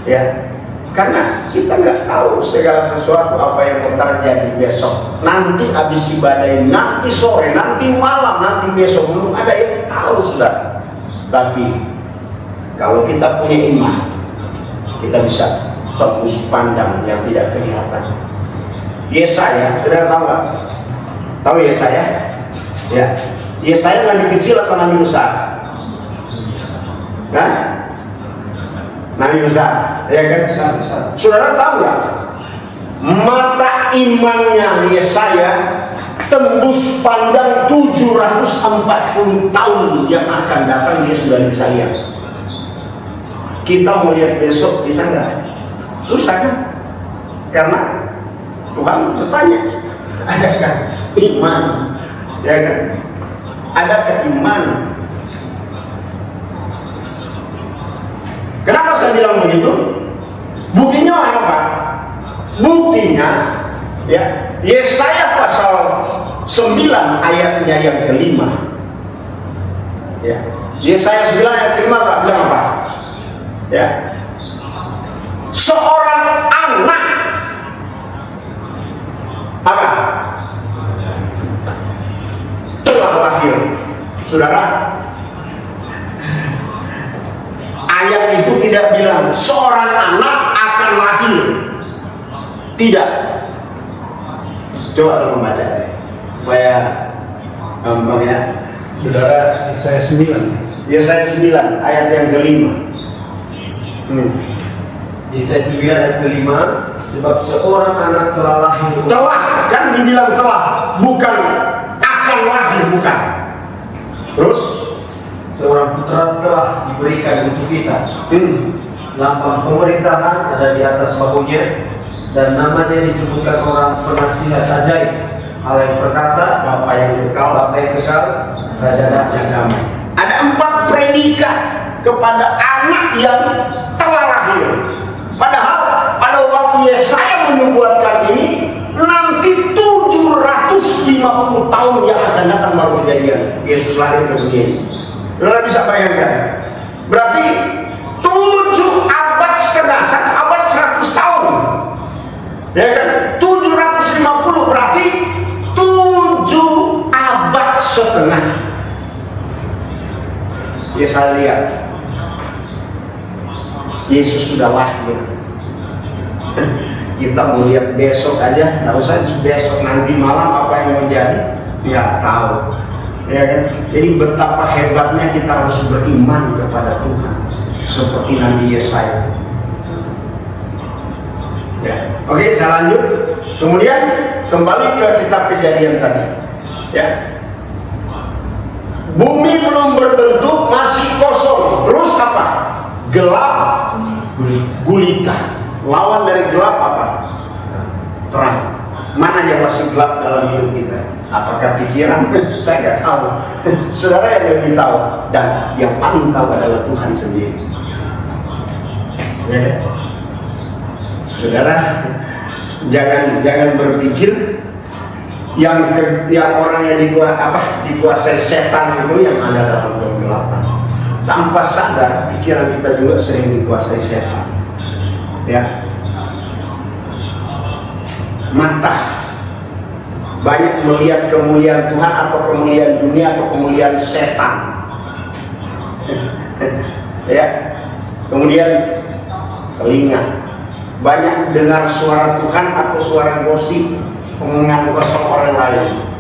ya, karena kita nggak tahu segala sesuatu apa yang terjadi besok. Nanti habis ibadah, nanti sore, nanti malam, nanti besok, belum ada yang tahu, sudah. Tapi kalau kita punya iman, kita bisa tembus pandang yang tidak kelihatan. Yesaya, saudara tahu nggak? Tahu Yesaya? Ya. Yesaya nabi kecil atau nabi besar? Nah, nabi besar, ya kan? Besar. Saudara tahu nggak? Mata imannya Yesaya tembus pandang 740 tahun yang akan datang, dia sudah bisa lihat. Kita mau lihat besok bisa nggak? Susah kan? Karena Tuhan bertanya, adakah iman? Ya kan? Adakah iman? Kenapa saya bilang begitu? Buktinya apa? Buktinya ya, Yesaya pasal 9 ayatnya yang kelima. Ya. Yesaya 9 ayat kelima Pak bilang apa? Ya. Seorang anak apa? Telah lahir. Saudara, ayat itu tidak bilang seorang anak akan lahir. Tidak. Coba tolong baca supaya gampang ya. Saudara, Yesaya 9. Yesaya 9 ayat yang kelima. Yesaya 9 ayat kelima, sebab seorang anak telah lahir. Telah, kan dibilang telah, bukan akan lahir, bukan. Terus seorang putra telah diberikan untuk kita. Lambang pemerintahan ada di atas bahunya, dan namanya disebutkan orang penasihat ajaib, Allah yang perkasa, Bapa yang kekal, Raja damai. Ada 4 predikat kepada anak yang telah lahir. Padahal pada waktu Yesaya menubuatkan ini, nanti 750 tahun yang akan datang baru kejadian Yesus lahir ke dunia ini. Saudara bisa bayangkan? Berarti 7 abad setengah, 1 abad 100 tahun. Ya kan? 750 berarti 7 abad setengah. Ya, saya lihat Yesus sudah lahir. Kita mau lihat besok aja, nggak usah besok, nanti malam apa yang menjadi nggak tahu. Ya kan? Jadi betapa hebatnya kita harus beriman kepada Tuhan seperti Nabi Yesaya. Ya. Oke, saya lanjut. Kemudian kembali ke kitab Kejadian tadi. Ya. Bumi belum berbentuk, masih kosong. Terus apa? Gelap, gulita. Lawan dari gelap apa? Terang. Mana yang masih gelap dalam hidup kita? Apakah pikiran? Saya nggak tahu. Saudara yang lebih tahu, dan yang paling tahu adalah Tuhan sendiri. Ya. Saudara, jangan berpikir yang orang yang dikuasai setan itu yang ada dalam kegelapan. Tanpa sadar, pikiran kita juga sering dikuasai setan. Ya, mata banyak melihat kemuliaan Tuhan atau kemuliaan dunia atau kemuliaan setan. Ya, kemudian telinga banyak dengar suara Tuhan atau suara gosip, omongan kosong orang lain.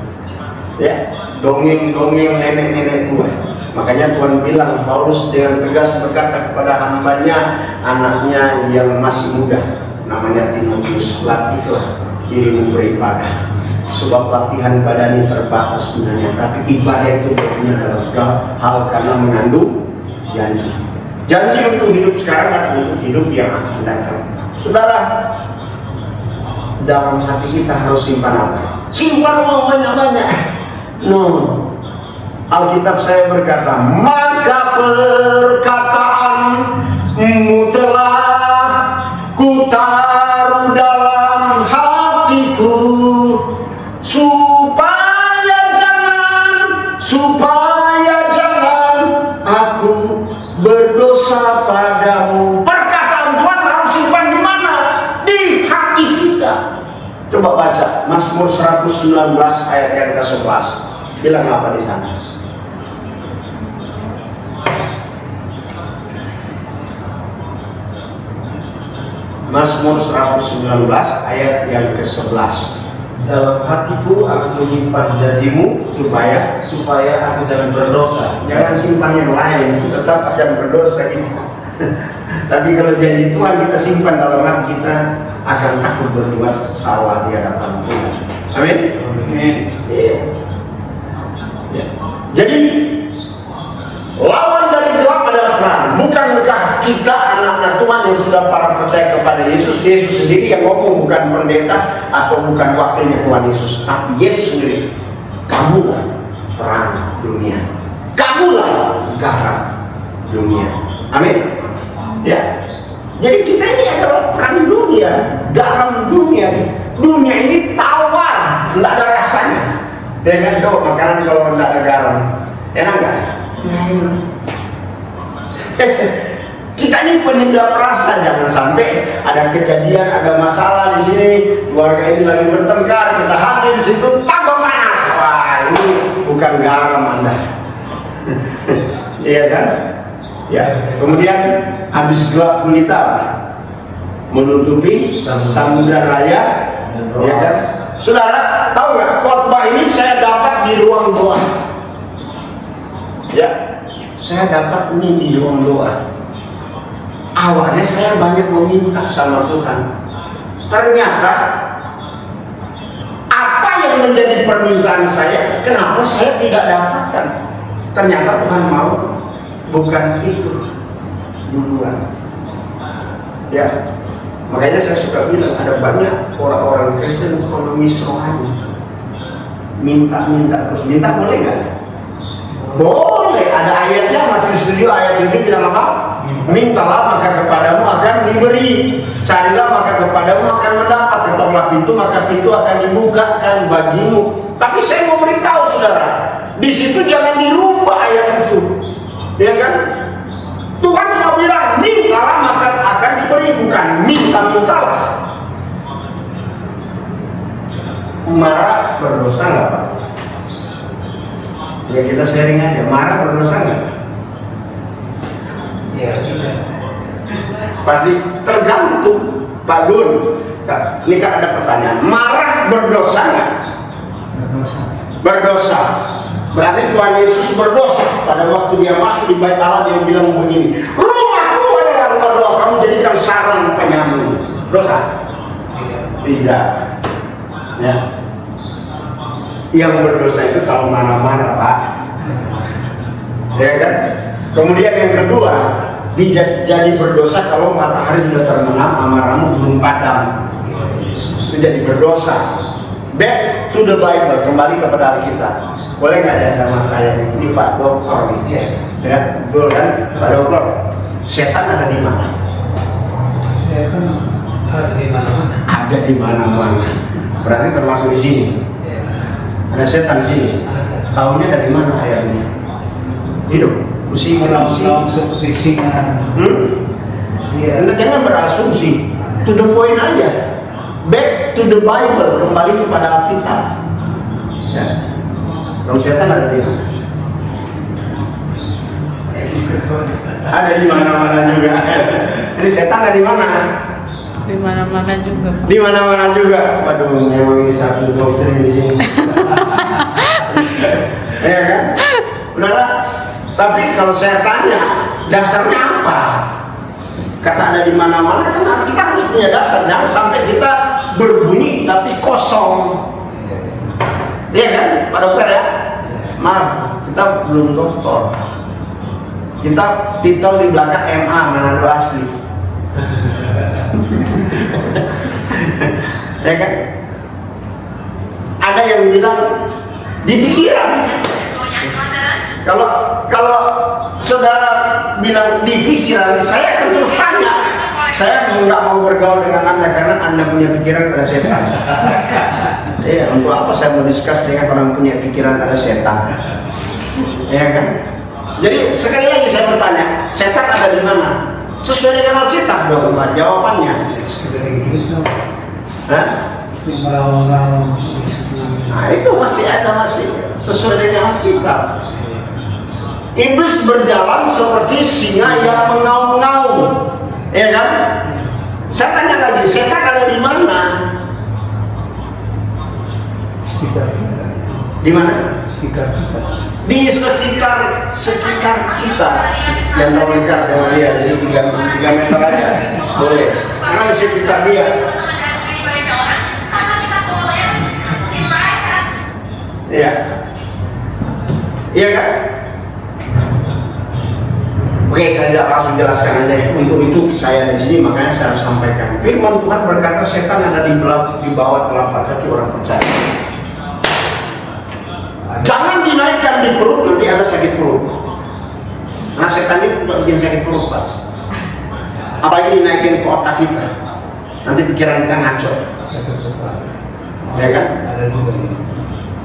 Ya, dongeng-dongeng nenek-nenek tua. Makanya Tuhan bilang, Paulus dengan tegas berkata kepada hambanya, anaknya yang masih muda, namanya Timotius, latihlah dirimu beribadah. Sebab latihan badan ini terbatas gunanya, tapi ibadah itu berguna dalam segala hal karena mengandung janji. Janji untuk hidup sekarang dan untuk hidup yang akan datang. Saudara, dalam hati kita harus simpan apa? Simpan uang banyak-banyak. No. Alkitab saya berkata, maka perkataanmu telah kutaruh dalam hatiku, supaya jangan aku berdosa padamu. Perkataan Tuhan harus simpan di mana? Di hati kita. Coba baca Mazmur 119 ayat yang ke-11. Bilang apa di sana? Mazmur 119 ayat yang ke-11. Dalam hatiku aku menyimpan janjimu, supaya aku jangan berdosa. Jangan simpan yang lain, tetap akan berdosa kita. Tapi kalau janji Tuhan kita simpan dalam hati kita, akan takut berbuat salah di hadapan Tuhan. Amin. Iya. Ya. Jadi lawan dari gelap adalah terang. Bukankah kita anak-anak Tuhan yang sudah para percaya kepada Yesus? Yesus sendiri yang ngomong, bukan pendeta atau bukan wakilnya Tuhan Yesus, tapi Yesus sendiri. Kamulah terang dunia, kamulah garam dunia. Amin. Ya. Jadi kita ini adalah terang dunia, garam dunia. Dunia ini tawar, tidak ada rasanya. Ya kan, kau makanan kalau tidak ada garam, enak nggak? Kita ini penyedap rasa, jangan sampai ada kejadian, ada masalah di sini, keluarga ini lagi bertengkar, kita hadir di situ tambah panas. Wah, ini bukan garam Anda. Iya kan? Ya. Kemudian habis gelap gulita menutupi samudra raya, ya kan? Saudara tahu nggak, khotbah ini saya dapat di ruang doa. Ya, saya dapat ini di ruang doa. Awalnya saya banyak meminta sama Tuhan. Ternyata apa yang menjadi permintaan saya, kenapa saya tidak dapatkan? Ternyata Tuhan mau bukan itu duluan. Ya, makanya saya suka bilang ada banyak orang-orang Kristen pengemis rohani. Minta terus, minta boleh nggak? Boleh. Ada ayatnya, Matius 7 ayat 7 bilang apa? Mintalah maka kepadamu akan diberi, carilah maka kepadamu akan mendapat, ketoklah pintu maka pintu akan dibukakan bagimu. Tapi saya mau beritahu saudara, di situ jangan dirubah ayat itu, ya kan? Tuhan cuma bilang mintalah maka akan diberi, bukan mintalah. Marah berdosa nggak Pak? Ya kita sharing aja, marah berdosa nggak? Ya, tidak. Pasti tergantung Pak Gun. Ini kan ada pertanyaan, marah berdosa nggak? Berdosa. Berdosa. Berarti Tuhan Yesus berdosa pada waktu dia masuk di bait Allah, dia bilang begini, rumahku adalah rumah doa, kamu jadikan sarang penyamun. Dosa? Tidak. Ya. Yang berdosa itu kalau marah-marah Pak, ya kan? Kemudian yang kedua, jadi berdosa kalau matahari sudah terbenam, amarahmu belum padam. Itu jadi berdosa. Back to the Bible, kembali kepada Alkitab. Boleh nggak ya sama kayak ini Pak Dokter gitu ya? Ya, betul kan Pak Dokter? Setan ada di mana? Setan ada di mana-mana. Ada di mana-mana. Berarti termasuk di sini. Ada setan di sini. Taunya dari mana ayatnya? Hidup. Mesti Langsung seperti singa. Ya, jangan berasumsi. To the point aja. Back to the Bible, kembali kepada Alkitab. Ya. Kalau setan ada di mana? Ada di mana-mana juga. Jadi setan ada di mana? Di mana-mana juga. Di mana-mana juga. Waduh, memang ini satu doktrin di sini. Ya kan? Udahlah. Tapi kalau saya tanya, dasarnya apa? Kata ada di mana-mana, kan kita harus punya dasar. Jangan sampai kita berbunyi tapi kosong. Iya kan, Pak Dokter ya? Maaf, kita belum dokter. Kita titel di belakang MA, Manado asli. Ya kan? Ada yang bilang di pikiran. Kalau saudara bilang di pikiran, saya akan terus tanya. Saya nggak mau bergaul dengan Anda karena Anda punya pikiran ada setan. Iya, untuk apa saya mau diskus dengan orang punya pikiran ada setan? Ya kan? Jadi sekali lagi saya bertanya, setan ada di mana? Sesuai dengan Alkitab dong, Pak, jawabannya. Dari gitu. Hah? Nah, itu masih sesuai dengan Alkitab. Iblis berjalan seperti singa yang mengaum-ngaum, ya kan? Saya tanya lagi, setan ada di mana? Sekitar kita. Di mana? Sekitar kita. Di sekitar kita. Yang terdekat dengan dia, jadi 3 meter aja, boleh. Karena di sekitar dia. Iya. Iya kan? Oke, saya tidak langsung jelaskan aja. Untuk itu saya di sini, makanya saya harus sampaikan. Firman Tuhan berkata setan ada di bawah telapak kaki orang percaya. Jangan dinaikkan di perut, nanti ada sakit perut. Nah, setan itu juga bikin sakit perut, Pak. Apalagi dinaikin ke otak kita, nanti pikiran kita ngaco. Ya kan? Ada juga.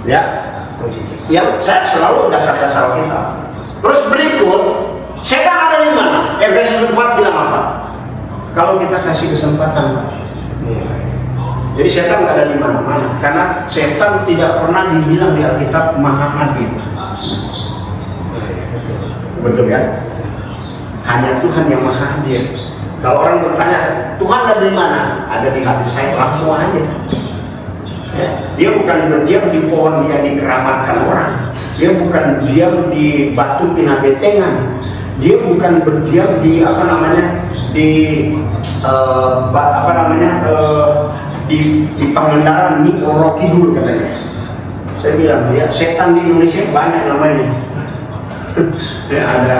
Ya. Yang saya selalu dasar-dasar kita. Terus berikut, setan ada di mana? Efesus 4 bilang apa? Kalau kita kasih kesempatan, Pak. Jadi setan nggak ada di mana-mana, karena setan tidak pernah dibilang di Alkitab maha adil. Betul kan? Hanya Tuhan yang maha adil. Kalau orang bertanya, Tuhan ada di mana? Ada di hati saya, langsung aja. Ya. Dia bukan berdiam di pohon yang dikeramatkan orang. Dia bukan diam di batu pinabetengan. Dia bukan berdiam di di Pangandaran nih Roro Kidul katanya. Saya bilang ya, setan di Indonesia banyak namanya. Ya, ada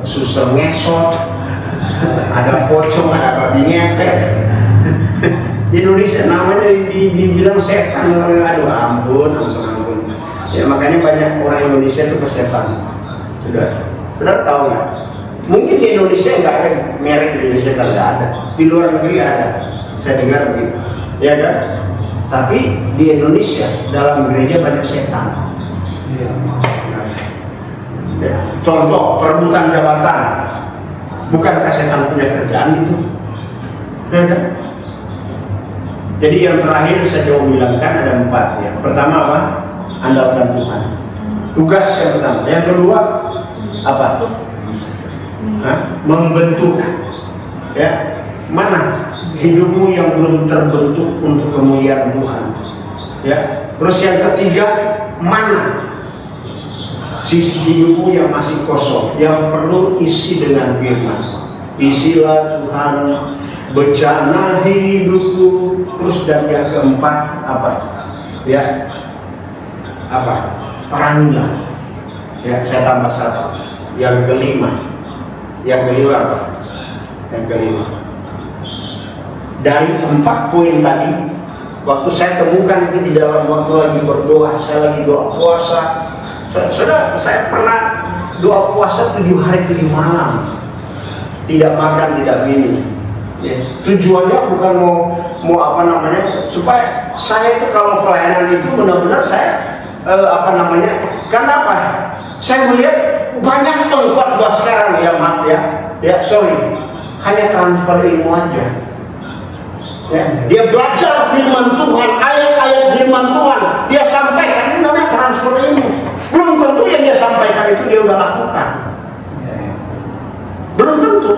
Suster Ngesot, ada pocong, ada babi ngepet. Di Indonesia namanya dibilang setan. Aduh ampun. Ya makanya banyak orang Indonesia itu kesetan. Sudah tahu nggak? Mungkin di Indonesia nggak ada merek di Indonesia, nggak ada. Di luar negeri ada. Saya dengar begitu. Ya kan? Tapi di Indonesia dalam gereja banyak setan. Ya. Contoh perebutan jabatan. Bukankah setan punya kerjaan itu? Ya kan? Jadi yang terakhir saya coba bilangkan ada 4 ya. Pertama apa? Andalkan Tuhan. Tugas yang pertama. Yang kedua apa? Membentuk. Ya, mana hidupmu yang belum terbentuk untuk kemuliaan Tuhan? Ya. Terus yang ketiga, mana sisi hidupmu yang masih kosong, yang perlu isi dengan firman. Isilah Tuhan bencana hidupku. Terus dan yang keempat apa? Ya, apa? Perangilah. Ya, saya tambah 1. Yang kelima apa? Yang kelima. Dari 4 poin tadi, waktu saya temukan itu di dalam waktu lagi berdoa, saya lagi doa puasa. Saudara, saya pernah doa puasa 7 hari 7 malam, tidak makan, tidak minum. Ya, tujuannya bukan mau apa namanya, supaya saya itu kalau pelayanan itu benar-benar saya karena apa? Saya melihat banyak pengkhotbah sekarang ya, maaf ya, sorry, hanya transfer ilmu aja. Ya, dia belajar firman Tuhan, ayat-ayat firman Tuhan, dia sampaikan, ini namanya transfer ilmu. Belum tentu yang dia sampaikan itu dia udah lakukan. Belum tentu.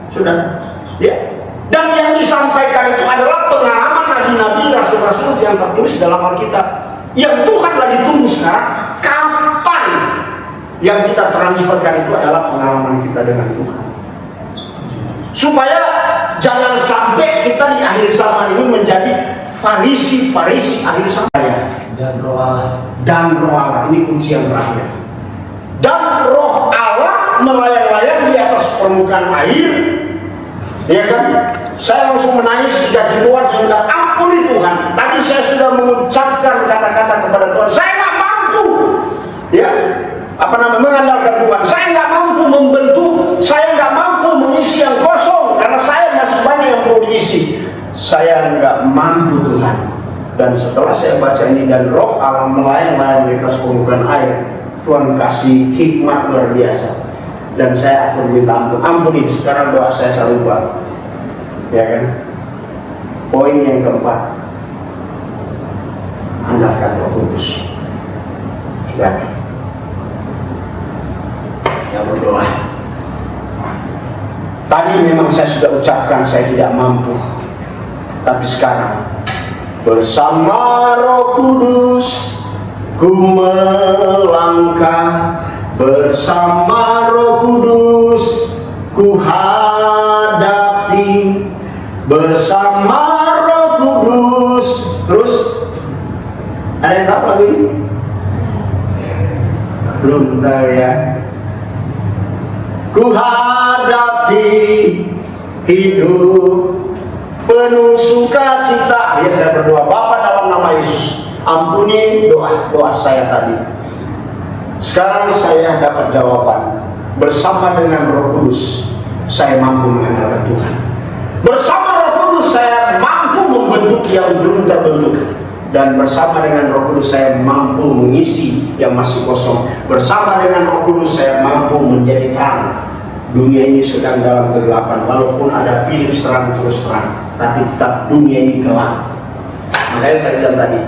Sudah. Ya. Dan yang disampaikan itu adalah pengalaman nabi-nabi, rasul-rasul yang tertulis dalam Alkitab. Yang Tuhan lagi tunggu sekarang, kapan yang kita transferkan itu adalah pengalaman kita dengan Tuhan. Supaya jangan sampai kita di akhir zaman ini menjadi Farisi akhir zaman. Dan roh Allah, ini kunci yang terakhir. Dan roh Allah melayang-layang di atas permukaan air. Ya kan? Saya langsung menangis ketika Tuhan, saya bilang, ampuni Tuhan, tadi saya sudah mengucapkan kata-kata kepada Tuhan, saya nggak mampu, ya, mengandalkan Tuhan, saya nggak mampu membentuk, saya nggak mampu mengisi yang kosong, karena saya masih banyak yang perlu diisi, saya nggak mampu Tuhan. Dan setelah saya baca ini dan roh Allah melayang-layang di atas permukaan air, Tuhan kasih hikmat luar biasa. Dan saya akan minta ampuni. Sekarang doa saya lupa, ya kan? Poin yang keempat, andalkan Roh Kudus. Sudah, saya berdoa. Tadi memang saya sudah ucapkan saya tidak mampu, tapi sekarang bersama Roh Kudus ku melangkah. Bersama Roh Kudus ku hadapi, bersama Roh Kudus. Terus ada yang tahu lagu ini? Belum tahu ya. Ku hadapi hidup penuh sukacita. Ya, saya berdoa, Bapa dalam nama Yesus, ampuni doa saya tadi. Sekarang saya dapat jawaban. Bersama dengan Roh Kudus saya mampu mengandalkan Tuhan. Bersama Roh Kudus saya mampu membentuk yang belum terbentuk. Dan bersama dengan Roh Kudus saya mampu mengisi yang masih kosong. Bersama dengan Roh Kudus saya mampu menjadi terang. Dunia ini sedang dalam kegelapan, walaupun ada Philips terang terus terang, tapi tetap dunia ini gelap. Makanya saya bilang tadi,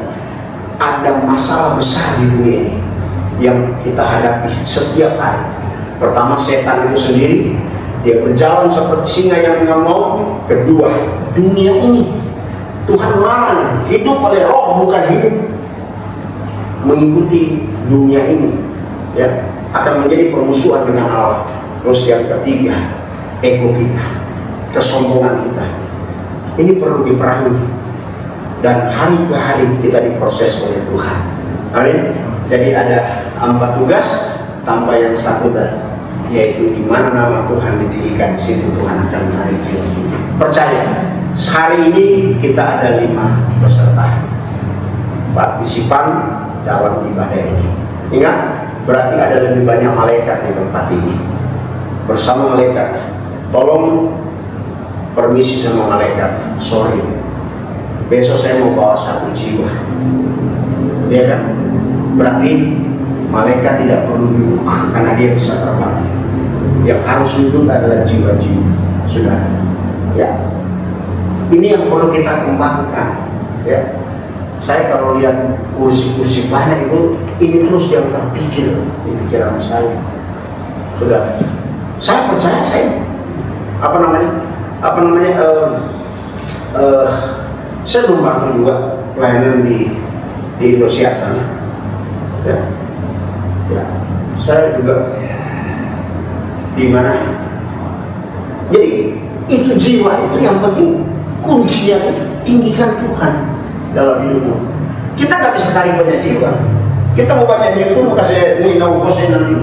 ada masalah besar di dunia ini yang kita hadapi setiap hari. Pertama, setan itu sendiri, dia berjalan seperti singa yang mengamuk. Kedua, dunia ini Tuhan larang hidup oleh roh, bukan hidup mengikuti dunia ini, ya, akan menjadi permusuhan dengan Allah. Terus yang ketiga, ego kita, kesombongan kita, ini perlu diperangi, dan hari ke hari kita diproses oleh Tuhan. Amin. Jadi ada 4 tugas tanpa yang satu tadi. yaitu di mana nama Tuhan ditinggikan, di situ Tuhan akan menarik jiwa-jiwa. Percaya, hari ini kita ada 5 peserta partisipan dalam ibadah ini. Ingat, berarti ada lebih banyak malaikat di tempat ini. Bersama malaikat, tolong permisi sama malaikat, sorry, besok saya mau bawa 1 jiwa. Ya kan? Berarti malaikat tidak perlu duduk karena dia bisa terbang. Yang harus duduk adalah jiwa-jiwa. Sudah. Ya. Ini yang perlu kita kembangkan. Ya. Saya kalau lihat kursi-kursi banyak itu, ini terus yang terpikir di pikiran saya. Sudah. Saya percaya saya saya membangun juga pelayanan di Indonesia sana. Ya. Ya, saya juga di mana. Jadi itu jiwa itu yang penting, kuncinya itu tinggikan Tuhan dalam hidupmu. Kita nggak bisa cari banyak jiwa. Kita mau banyak jiwa itu mau kasih ini naukosnya nanti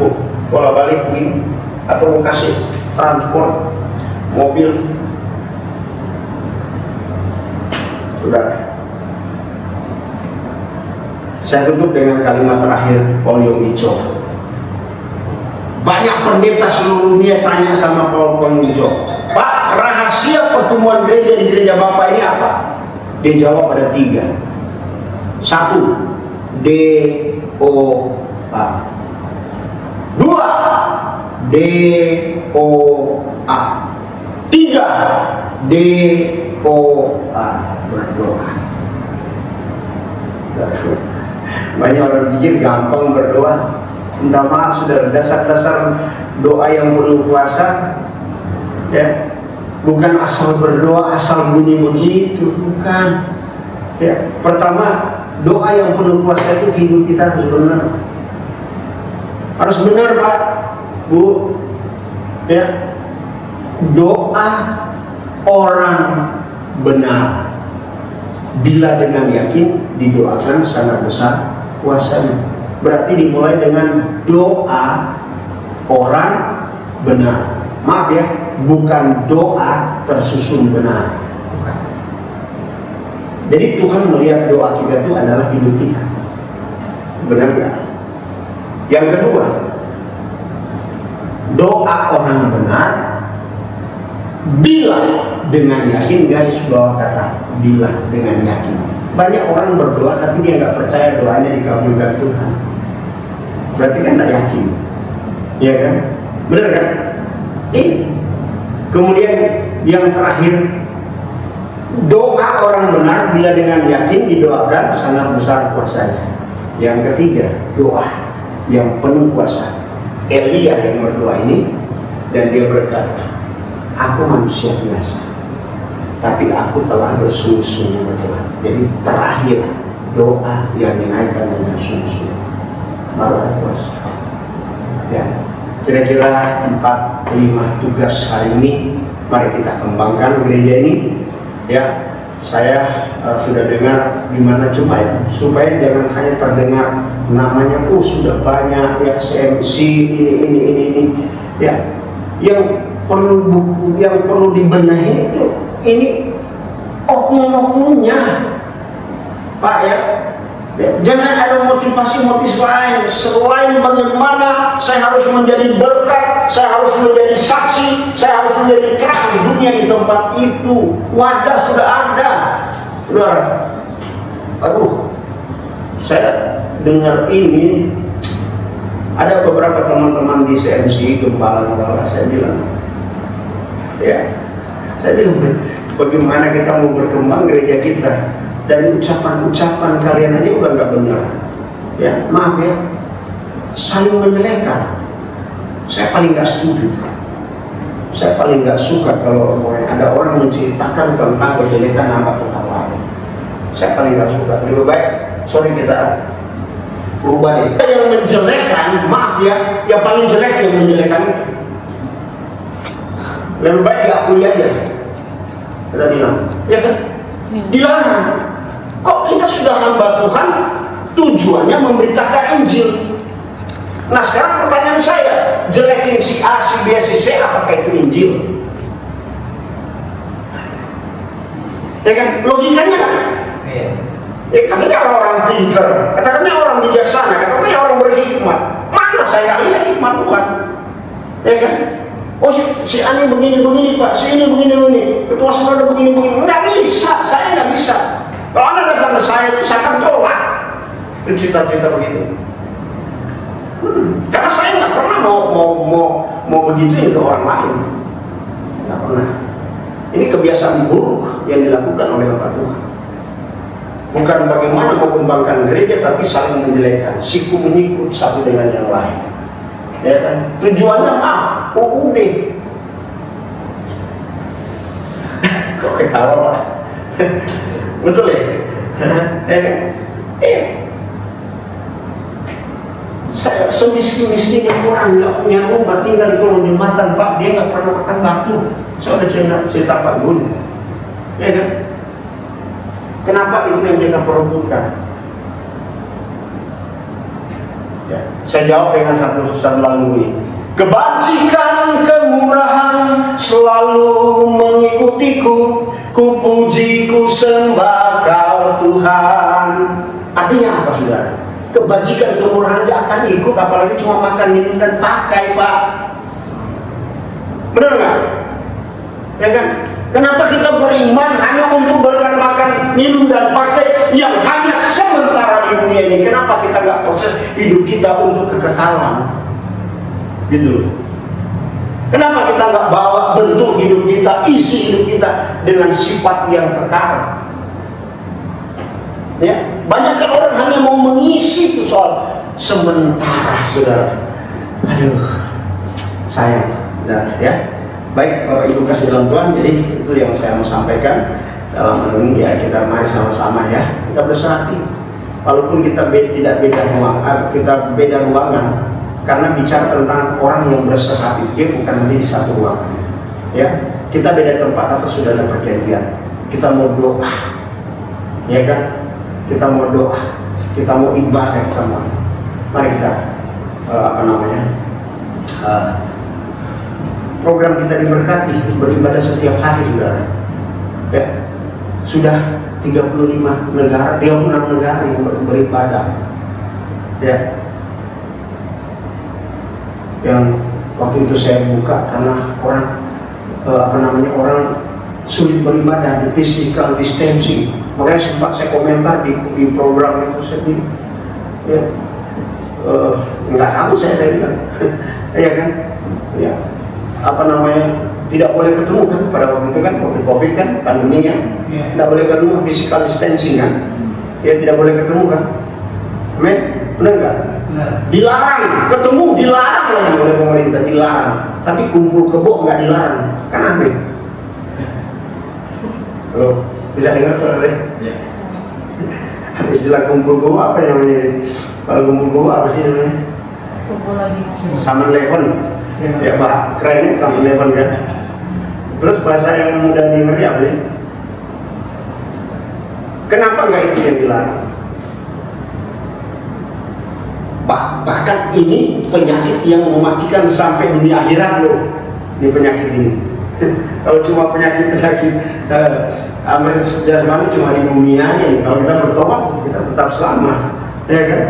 bola balik ini, atau mau kasih transport mobil. Sudah. Saya tutup dengan kalimat terakhir Paul Yonggi-cho. Banyak pendeta seluruh dunia tanya sama Paul Yonggi-cho, Pak, rahasia pertumbuhan gereja di gereja Bapak ini apa? Dia jawab ada 3. 1, DOA. 2, DOA. 3, DOA. Berdoa. Banyak orang pikir gampang berdoa. Minta maaf, sudah dasar-dasar doa yang penuh kuasa. Ya, bukan asal berdoa asal bunyi begitu, bukan. Ya, pertama doa yang penuh kuasa itu hidup kita harus benar. Harus benar, Pak, Bu. Ya, doa orang benar bila dengan yakin didoakan sangat besar kuasanya. Berarti dimulai dengan doa orang benar. Maaf ya, bukan doa tersusun benar. Bukan. Jadi Tuhan melihat doa kita itu adalah hidup kita. Benar-benar. Yang kedua, doa orang benar bila dengan yakin, guys, bawa kata bila dengan yakin. Banyak orang berdoa tapi dia nggak percaya doanya dikabulkan Tuhan. Berarti kan nggak yakin, ya kan? Benar kan? Kemudian yang terakhir, doa orang benar bila dengan yakin didoakan sangat besar kuasanya. Yang ketiga, doa yang penuh kuasa. Elia yang berdoa ini, dan dia berkata, aku manusia biasa, tapi aku telah bersungguh-sungguh berdoa. Jadi terakhir doa yang dinaikkan dengan sungguh-sungguh baru ada kuasa. Ya, kira-kira 4-5 tugas hari ini mari kita kembangkan gereja ini. Ya, saya sudah dengar gimana supaya jangan hanya terdengar namanya, sudah banyak ya CMC ini. Ya, yang perlu dibenahi itu ini oknum-oknumnya, Pak, ya. Jangan ada motivasi lain selain bagaimana saya harus menjadi berkat, saya harus menjadi saksi, saya harus menjadi terang dunia di tempat itu. Wadah sudah ada. Saudara, saya dengar ini ada beberapa teman-teman di CMC gembala-gembala, saya bilang, bagaimana kita mau berkembang gereja kita? Dan ucapan-ucapan kalian aja udah nggak benar. Ya, maaf ya, saling menjelekan. Saya paling nggak setuju. Saya paling nggak suka kalau ada orang menceritakan tentang kejelekan nama Tuhan lain. Saya paling nggak suka. Lebih baik, sorry, kita berubah deh. Yang menjelekan, maaf ya, yang paling jelek yang menjelekan itu. Lebih baik diakui aja. Kita bilang, ya kan? Dilarang. Kok kita sudah hamba Tuhan, tujuannya memberitakan Injil. Nah sekarang pertanyaan saya, jelekin si A, si B, si C, apakah itu Injil? Ya kan, logikanya kan? Katanya orang pintar, katanya orang bijaksana, katanya orang berhikmat. Mana saya lihat hikmat Tuhan? Ya kan? Oh si Ani begini Pak, si ini begini, ketua saudara begini. Nggak bisa, saya nggak bisa. Kalau Anda datang ke saya akan tolak cita-cita begitu. Karena saya nggak pernah mau begituin ke orang lain, nggak pernah. Ini kebiasaan buruk yang dilakukan oleh hamba Tuhan. Bukan bagaimana mau kembangkan gereja, tapi saling menjelekkan, siku menyikut satu dengan yang lain. Ya kan? Tujuannya UUD. Kok ketawa Pak? Betul ya? Ya kan? Saya semiskin-miskin yang orang nggak punya rumah, tinggal di kolong jembatan Pak, dia nggak pernah makan batu. Saya udah cerita Pak Gun. Ya kan? Kenapa itu yang kita perebutkan? Ya, saya jawab dengan satu lagu ini. Kebajikan kemurahan selalu mengikutiku, ku puji ku sembah Kau Tuhan. Artinya apa saudara? Kebajikan kemurahan aja akan ikut, apalagi cuma makan minum dan pakai Pak. Benar nggak? Ya kan? Kenapa kita beriman hanya untuk makan minum dan pakai yang hanya sementara di dunia ini? Kenapa kita nggak proses hidup kita untuk kekekalan? Gitu. Kenapa kita nggak bawa bentuk hidup kita, isi hidup kita dengan sifat yang kekal? Ya, banyak orang hanya mau mengisi itu soal sementara, saudara. Aduh, sayang, ya. Baik Bapak Ibu kasih dalam Tuhan, jadi itu yang saya mau sampaikan dalam merenung ya, kita mari sama-sama ya, kita bersatu. Walaupun kita tidak beda ruangan, kita beda ruangan, karena bicara tentang orang yang bersehati, dia bukan menjadi satu ruangan. Ya, kita beda tempat atas sudah ada perjanjian. Kita mau doa, ya kan? Kita mau doa, kita mau ibadah, kita mau. Mari kita program kita diberkati, beribadah setiap hari saudara. Ya, sudah 35 negara, 36 negara yang beribadah. Ya, yang waktu itu saya buka karena orang orang sulit beribadah di physical distancing. Makanya sempat saya komentar di program itu, saya bilang, ya, nggak tahu saya bilang, ya kan, ya. Tidak boleh ketemu kan pada waktu itu kan, waktu COVID kan, pandeminya, tidak boleh ketemu, physical distancing kan, ya tidak boleh ketemu kan, amin, benar nggak? Dilarang ketemu, dilarang lagi oleh pemerintah, dilarang, tapi kumpul kebo nggak dilarang, kan amin. Halo, bisa dengar suara saya? Istilah kumpul kebo apa yang namanya? Kalau kumpul kebo apa sih namanya? Kumpul lagi. Saman levon. Ya Pak, kerennya kamu telepon kan. Terus bahasa yang mudah dimengerti apa sih? Kenapa nggak itu yang dilarang? Bahkan ini penyakit yang mematikan sampai dunia akhirat loh. Ini penyakit ini. Kalau cuma penyakit amal jasmani cuma di dunia ini. Kalau kita bertobat kita tetap selamat, ya kan?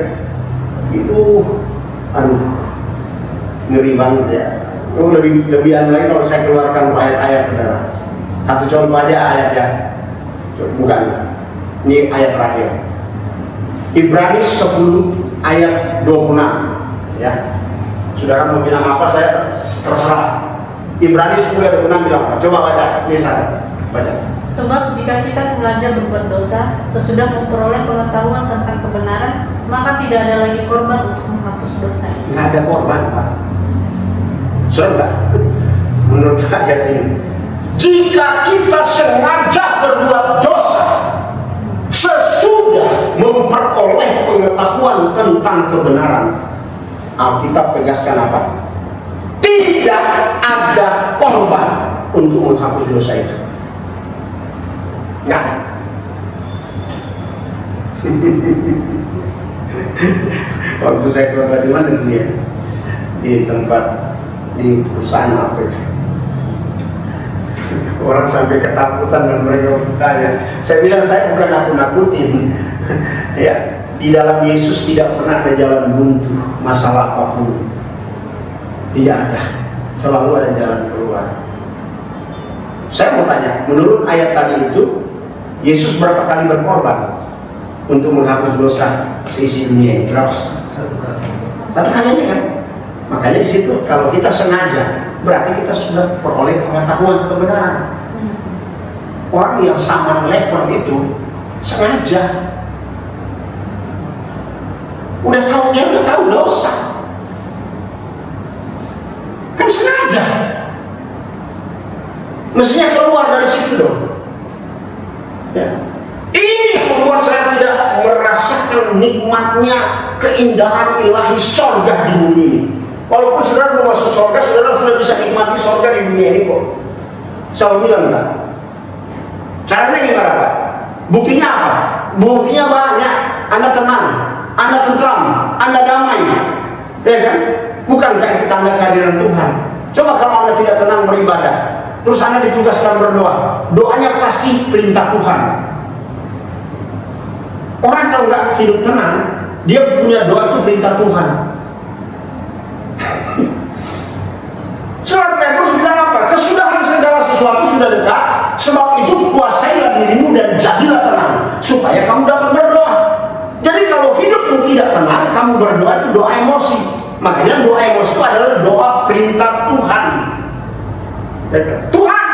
Itu, aduh. Ngeri banget ya. Oh, lebihan lagi kalau saya keluarkan ayat-ayat saudara. Satu contoh aja ayatnya. Bukan. Ini ayat terakhir. Ibrani 10 ayat 26. Ya. Saudara mau bilang apa saya terserah. Ibrani 10 ayat 26 bilang apa? Coba baca. Ini saya baca. Sebab jika kita sengaja berbuat dosa, sesudah memperoleh pengetahuan tentang kebenaran, maka tidak ada lagi korban untuk menghapus dosa itu. Nggak ada korban, Pak. Saudara, menurut ayat ini, jika kita sengaja berbuat dosa sesudah memperoleh pengetahuan tentang kebenaran, Alkitab tegaskan apa? Tidak ada korban untuk menghapus dosa itu. Nggak ada. Waktu saya keluar dari mana dia? di tempat di perusahaan apa itu. Orang sampai ketakutan dan mereka bertanya. Saya bilang saya bukan nakut-nakutin. Ya, di dalam Yesus tidak pernah ada jalan buntu, masalah apapun. Tidak ada. Selalu ada jalan keluar. Saya mau tanya, menurut ayat tadi itu, Yesus berapa kali berkorban untuk menghapus dosa seisi dunia ini? Berapa? Satu kali aja kan? Makanya di situ kalau kita sengaja, berarti kita sudah peroleh pengetahuan kebenaran. Orang yang sama level itu sengaja, udah tahu dosa, kan sengaja. Mestinya keluar dari situ dong. Ya. Ini yang membuat saya tidak merasakan nikmatnya keindahan ilahi sorga di bumi ini. Walaupun saudara mau masuk sorga, saudara sudah bisa nikmati sorga di dunia ini kok. Saya bilang enggak. Caranya gimana Pak? Buktinya apa? Buktinya banyak. Anda tenang, Anda tentram, Anda damai. Ya kan? Bukankah itu tanda kehadiran Tuhan? Coba kalau Anda tidak tenang beribadah, terus Anda ditugaskan berdoa, doanya pasti perintah Tuhan. Orang kalau nggak hidup tenang, dia punya doa itu perintah Tuhan. Surat Petrus bilang apa? Kesudahan segala sesuatu sudah dekat, sebab itu kuasailah dirimu dan jadilah tenang, supaya kamu dapat berdoa. Jadi kalau hidupmu tidak tenang, kamu berdoa itu doa emosi. Makanya doa emosi itu adalah doa perintah Tuhan. Tuhan,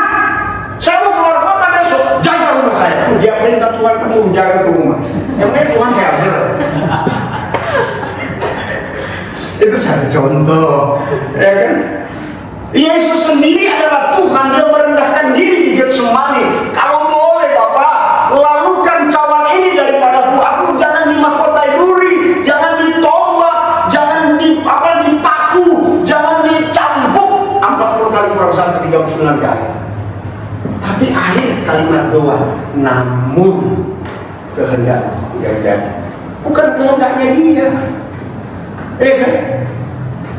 saya mau keluar kota besok, jaga rumah saya. Dia perintah Tuhan kan suruh jaga ke rumah. Yang lain Tuhan herder. Itu satu contoh, ya kan? Yesus sendiri adalah Tuhan. Dia merendahkan diri di Getsemani. Kalau boleh Bapak, lalukan cawan ini daripada aku. Jangan dimahkotai duri, jangan ditombak, jangan dipaku, jangan dicambuk 40 kali kurang 1, 39 kali. Tapi akhir kalimat doa, namun kehendak yang jadi, bukan kehendaknya dia. Kan?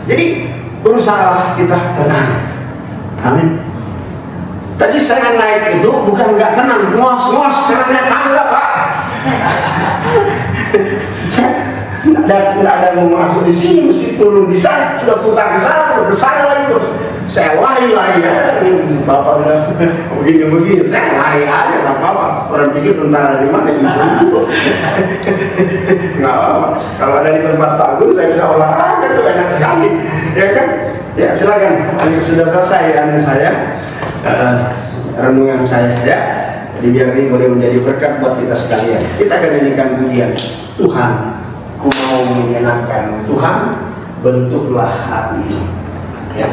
Jadi berusaha kita tenang. Amin. Tadi saya naik itu bukan nggak tenang, ngos-ngos karena naik tangga Pak. Nggak ada mau masuk di sini, mesti turun di sana, sudah putar ke sana lagi terus. Saya lari ya, Bapak sudah begini, saya lari aja, nggak apa-apa. Orang pikir tentara dari mana gitu. Nggak apa-apa. Kalau ada di tempat bagus, saya bisa olahraga tuh enak sekali, ya kan? Ya silakan. Sudah selesai renungan saya ya. Jadi biar ini boleh menjadi berkat buat kita sekalian. Kita akan nyanyikan pujian. Tuhan, ku mau menyenangkan. Tuhan, bentuklah hati ini. Ya.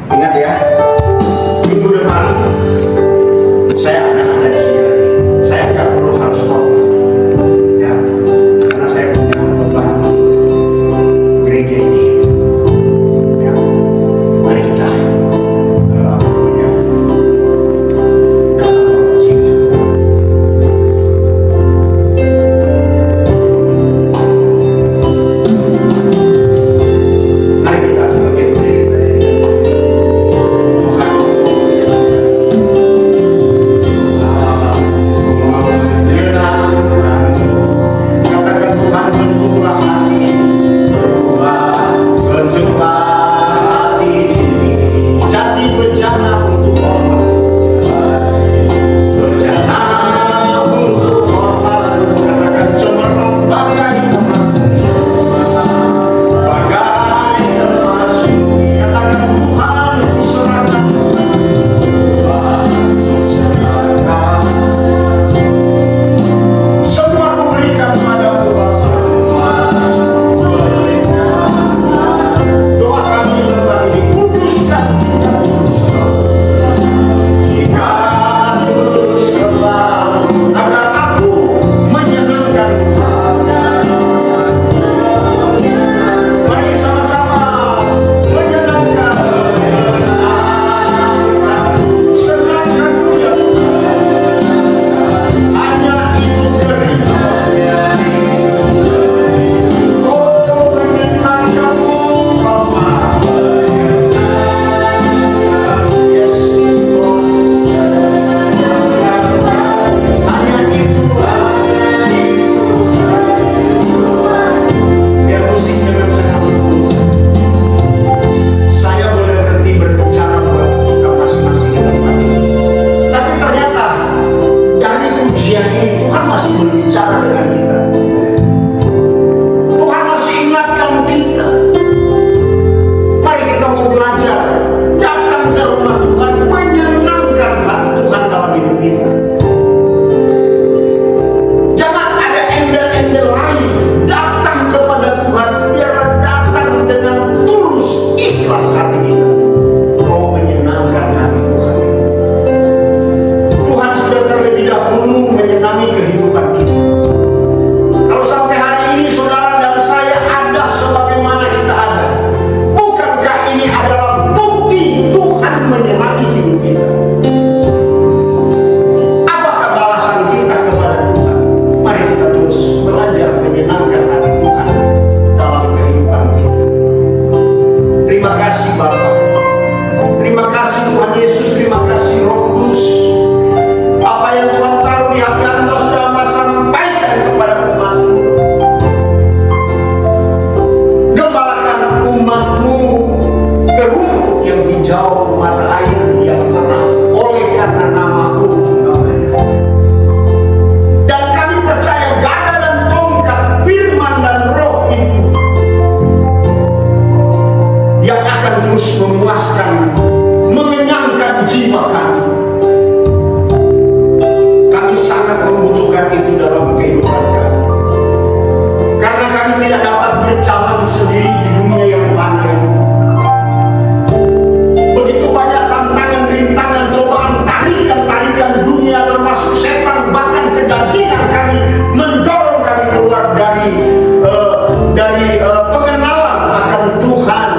Ingat ya, minggu depan saya akan ada di sini. Saya nggak perlu harus khotbah, ya, karena saya punya beban gereja ini. Ya, mari kita punya dalam jiwa. Mari kita bangkit berdiri. Tuhan hijau mata air yang tenang oleh karena namaku. Dan kami percaya gada dan tongkat, firman dan roh itu yang akan terus memuaskan, mengenyangkan jiwa kami. Kami sangat membutuhkan itu dalam kehidupan kami, karena kami tidak dapat berjalan sendiri di dunia yang fana ini. Begitu banyak tantangan, rintangan, cobaan, tarikan dunia, termasuk setan, bahkan kedagingan kami, mendorong kami keluar dari pengenalan akan Tuhan.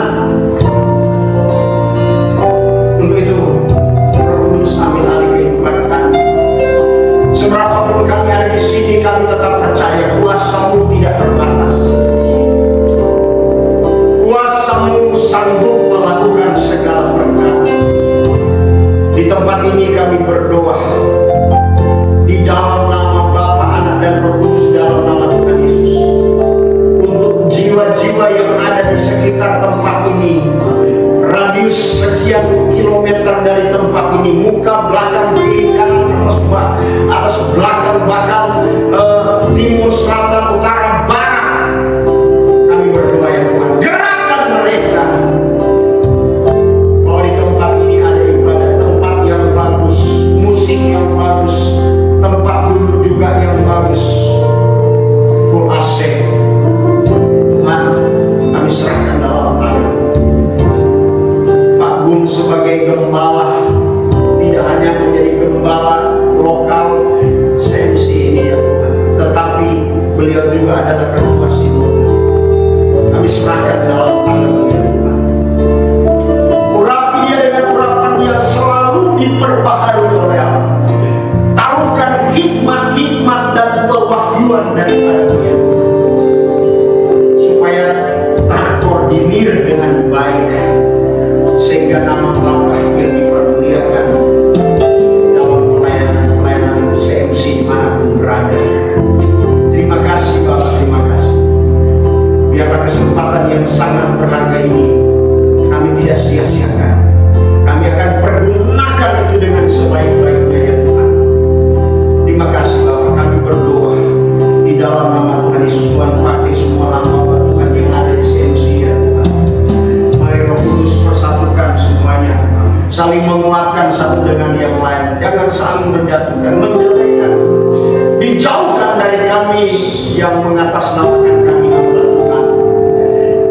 Untuk itu, Roh Kudus ambil alih kehidupan kami. Seberapapun kami ada di sini, kami tetap percaya kuasa-Mu tidak terbatas. Kuasa-Mu sanggup melakukan segala perkara. Di tempat ini kami berdoa di dalam nama Bapa, Anak, dan Roh Kudus, dalam nama Tuhan Yesus, untuk jiwa-jiwa yang ada di sekitar tempat ini, radius sekian kilometer dari tempat ini, muka, belakang, kiri, kanan, atas, belakang, bahkan timur, selatan, utara, barat. Kami berdoa ya Tuhan, gerakan mereka bahwa di tempat ini ada ibadah, tempat yang bagus, musik yang bagus, tempat duduk juga yang bagus, full AC. Tuhan, kami serahkan dalam tangan Pak Gun sebagai gembala, tidak hanya menjadi gembala lokal CMC ini ya Tuhan, tetapi beliau juga adalah ketua sinode. Kami serahkan dalam tangan-Mu ya Tuhan. Urapi dia dengan urapan yang selalu diperbaharui oleh Allah. Taruhkan hikmat-hikmat dan pewahyuan daripada-Mu ya Tuhan, supaya terkoordinir dengan baik, sehingga nama Bapa yang dipermuliakan dalam pelayanan CMC dimanapun berada. Terima kasih Bapak, terima kasih. Biarlah kesempatan yang sangat berharga ini kami tidak sia-siakan. Kami akan pergunakan itu dengan sebaik-baiknya ya Tuhan. Terima kasih Bapak, kami berdoa di dalam nama Tuhan Yesus. Tuhan pakai semua hamba Tuhan yang ada di CMC ya Tuhan. Mari Roh Kudus persatukan semuanya, saling menguatkan satu dengan yang lain. Jangan saling menjatuhkan, menjelekan. Dijauhkan dari kami yang mengatasnamakan kami hamba Tuhan,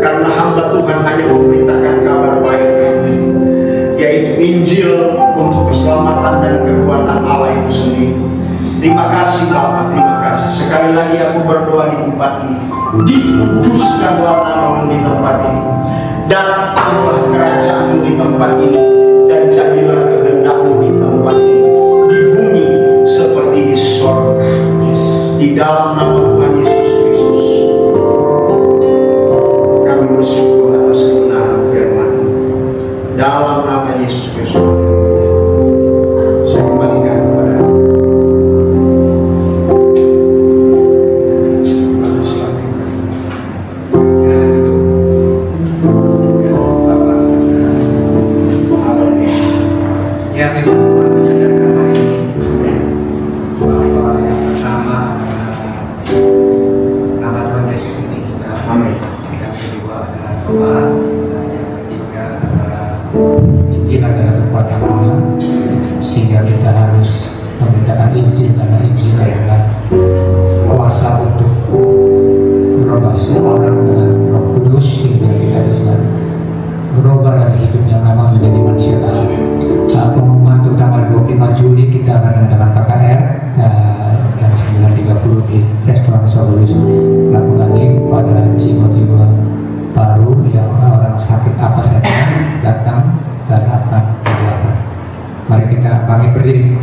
karena hamba Tuhan hanya memberitakan kabar baik, yaitu Injil untuk keselamatan dan kekuatan Allah itu sendiri. Terima kasih Bapak, terima kasih. Sekali lagi aku berdoa di tempat ini, dikuduskanlah nama-Mu di tempat ini, datanglah kerajaan-Mu di tempat ini, dan jadilah kehendak-Mu di tempat ini, di bumi seperti di sorga. Di dalam nama Tuhan Yesus Kristus, kami bersyukur atas kebenaran firman-Mu. Dalam nama Yesus Kristus, saya kembalikan kepada Ya, firman Tuhan mengajarkan hari ini bahwa yang pertama adalah nama Tuhan Yesus ini kita. Amin. Yang kedua adalah doa, dan yang ketiga adalah Injil adalah kekuatan Allah, sehingga kita harus memberitakan Injil, karena Injil adalah kuasa untuk merubah seorang dengan Roh Kudus, sehingga kita bisa berubah dari hidup yang lama menjadi manusia baru. Pengumuman untuk tanggal 25 Juli kita akan mengadakan KKR dan 9.30 di restoran Solus Labuan pada jiwa-jiwa baru yang orang sakit apa saja datang dan akan didoakan. Mari kita bangkit berdiri.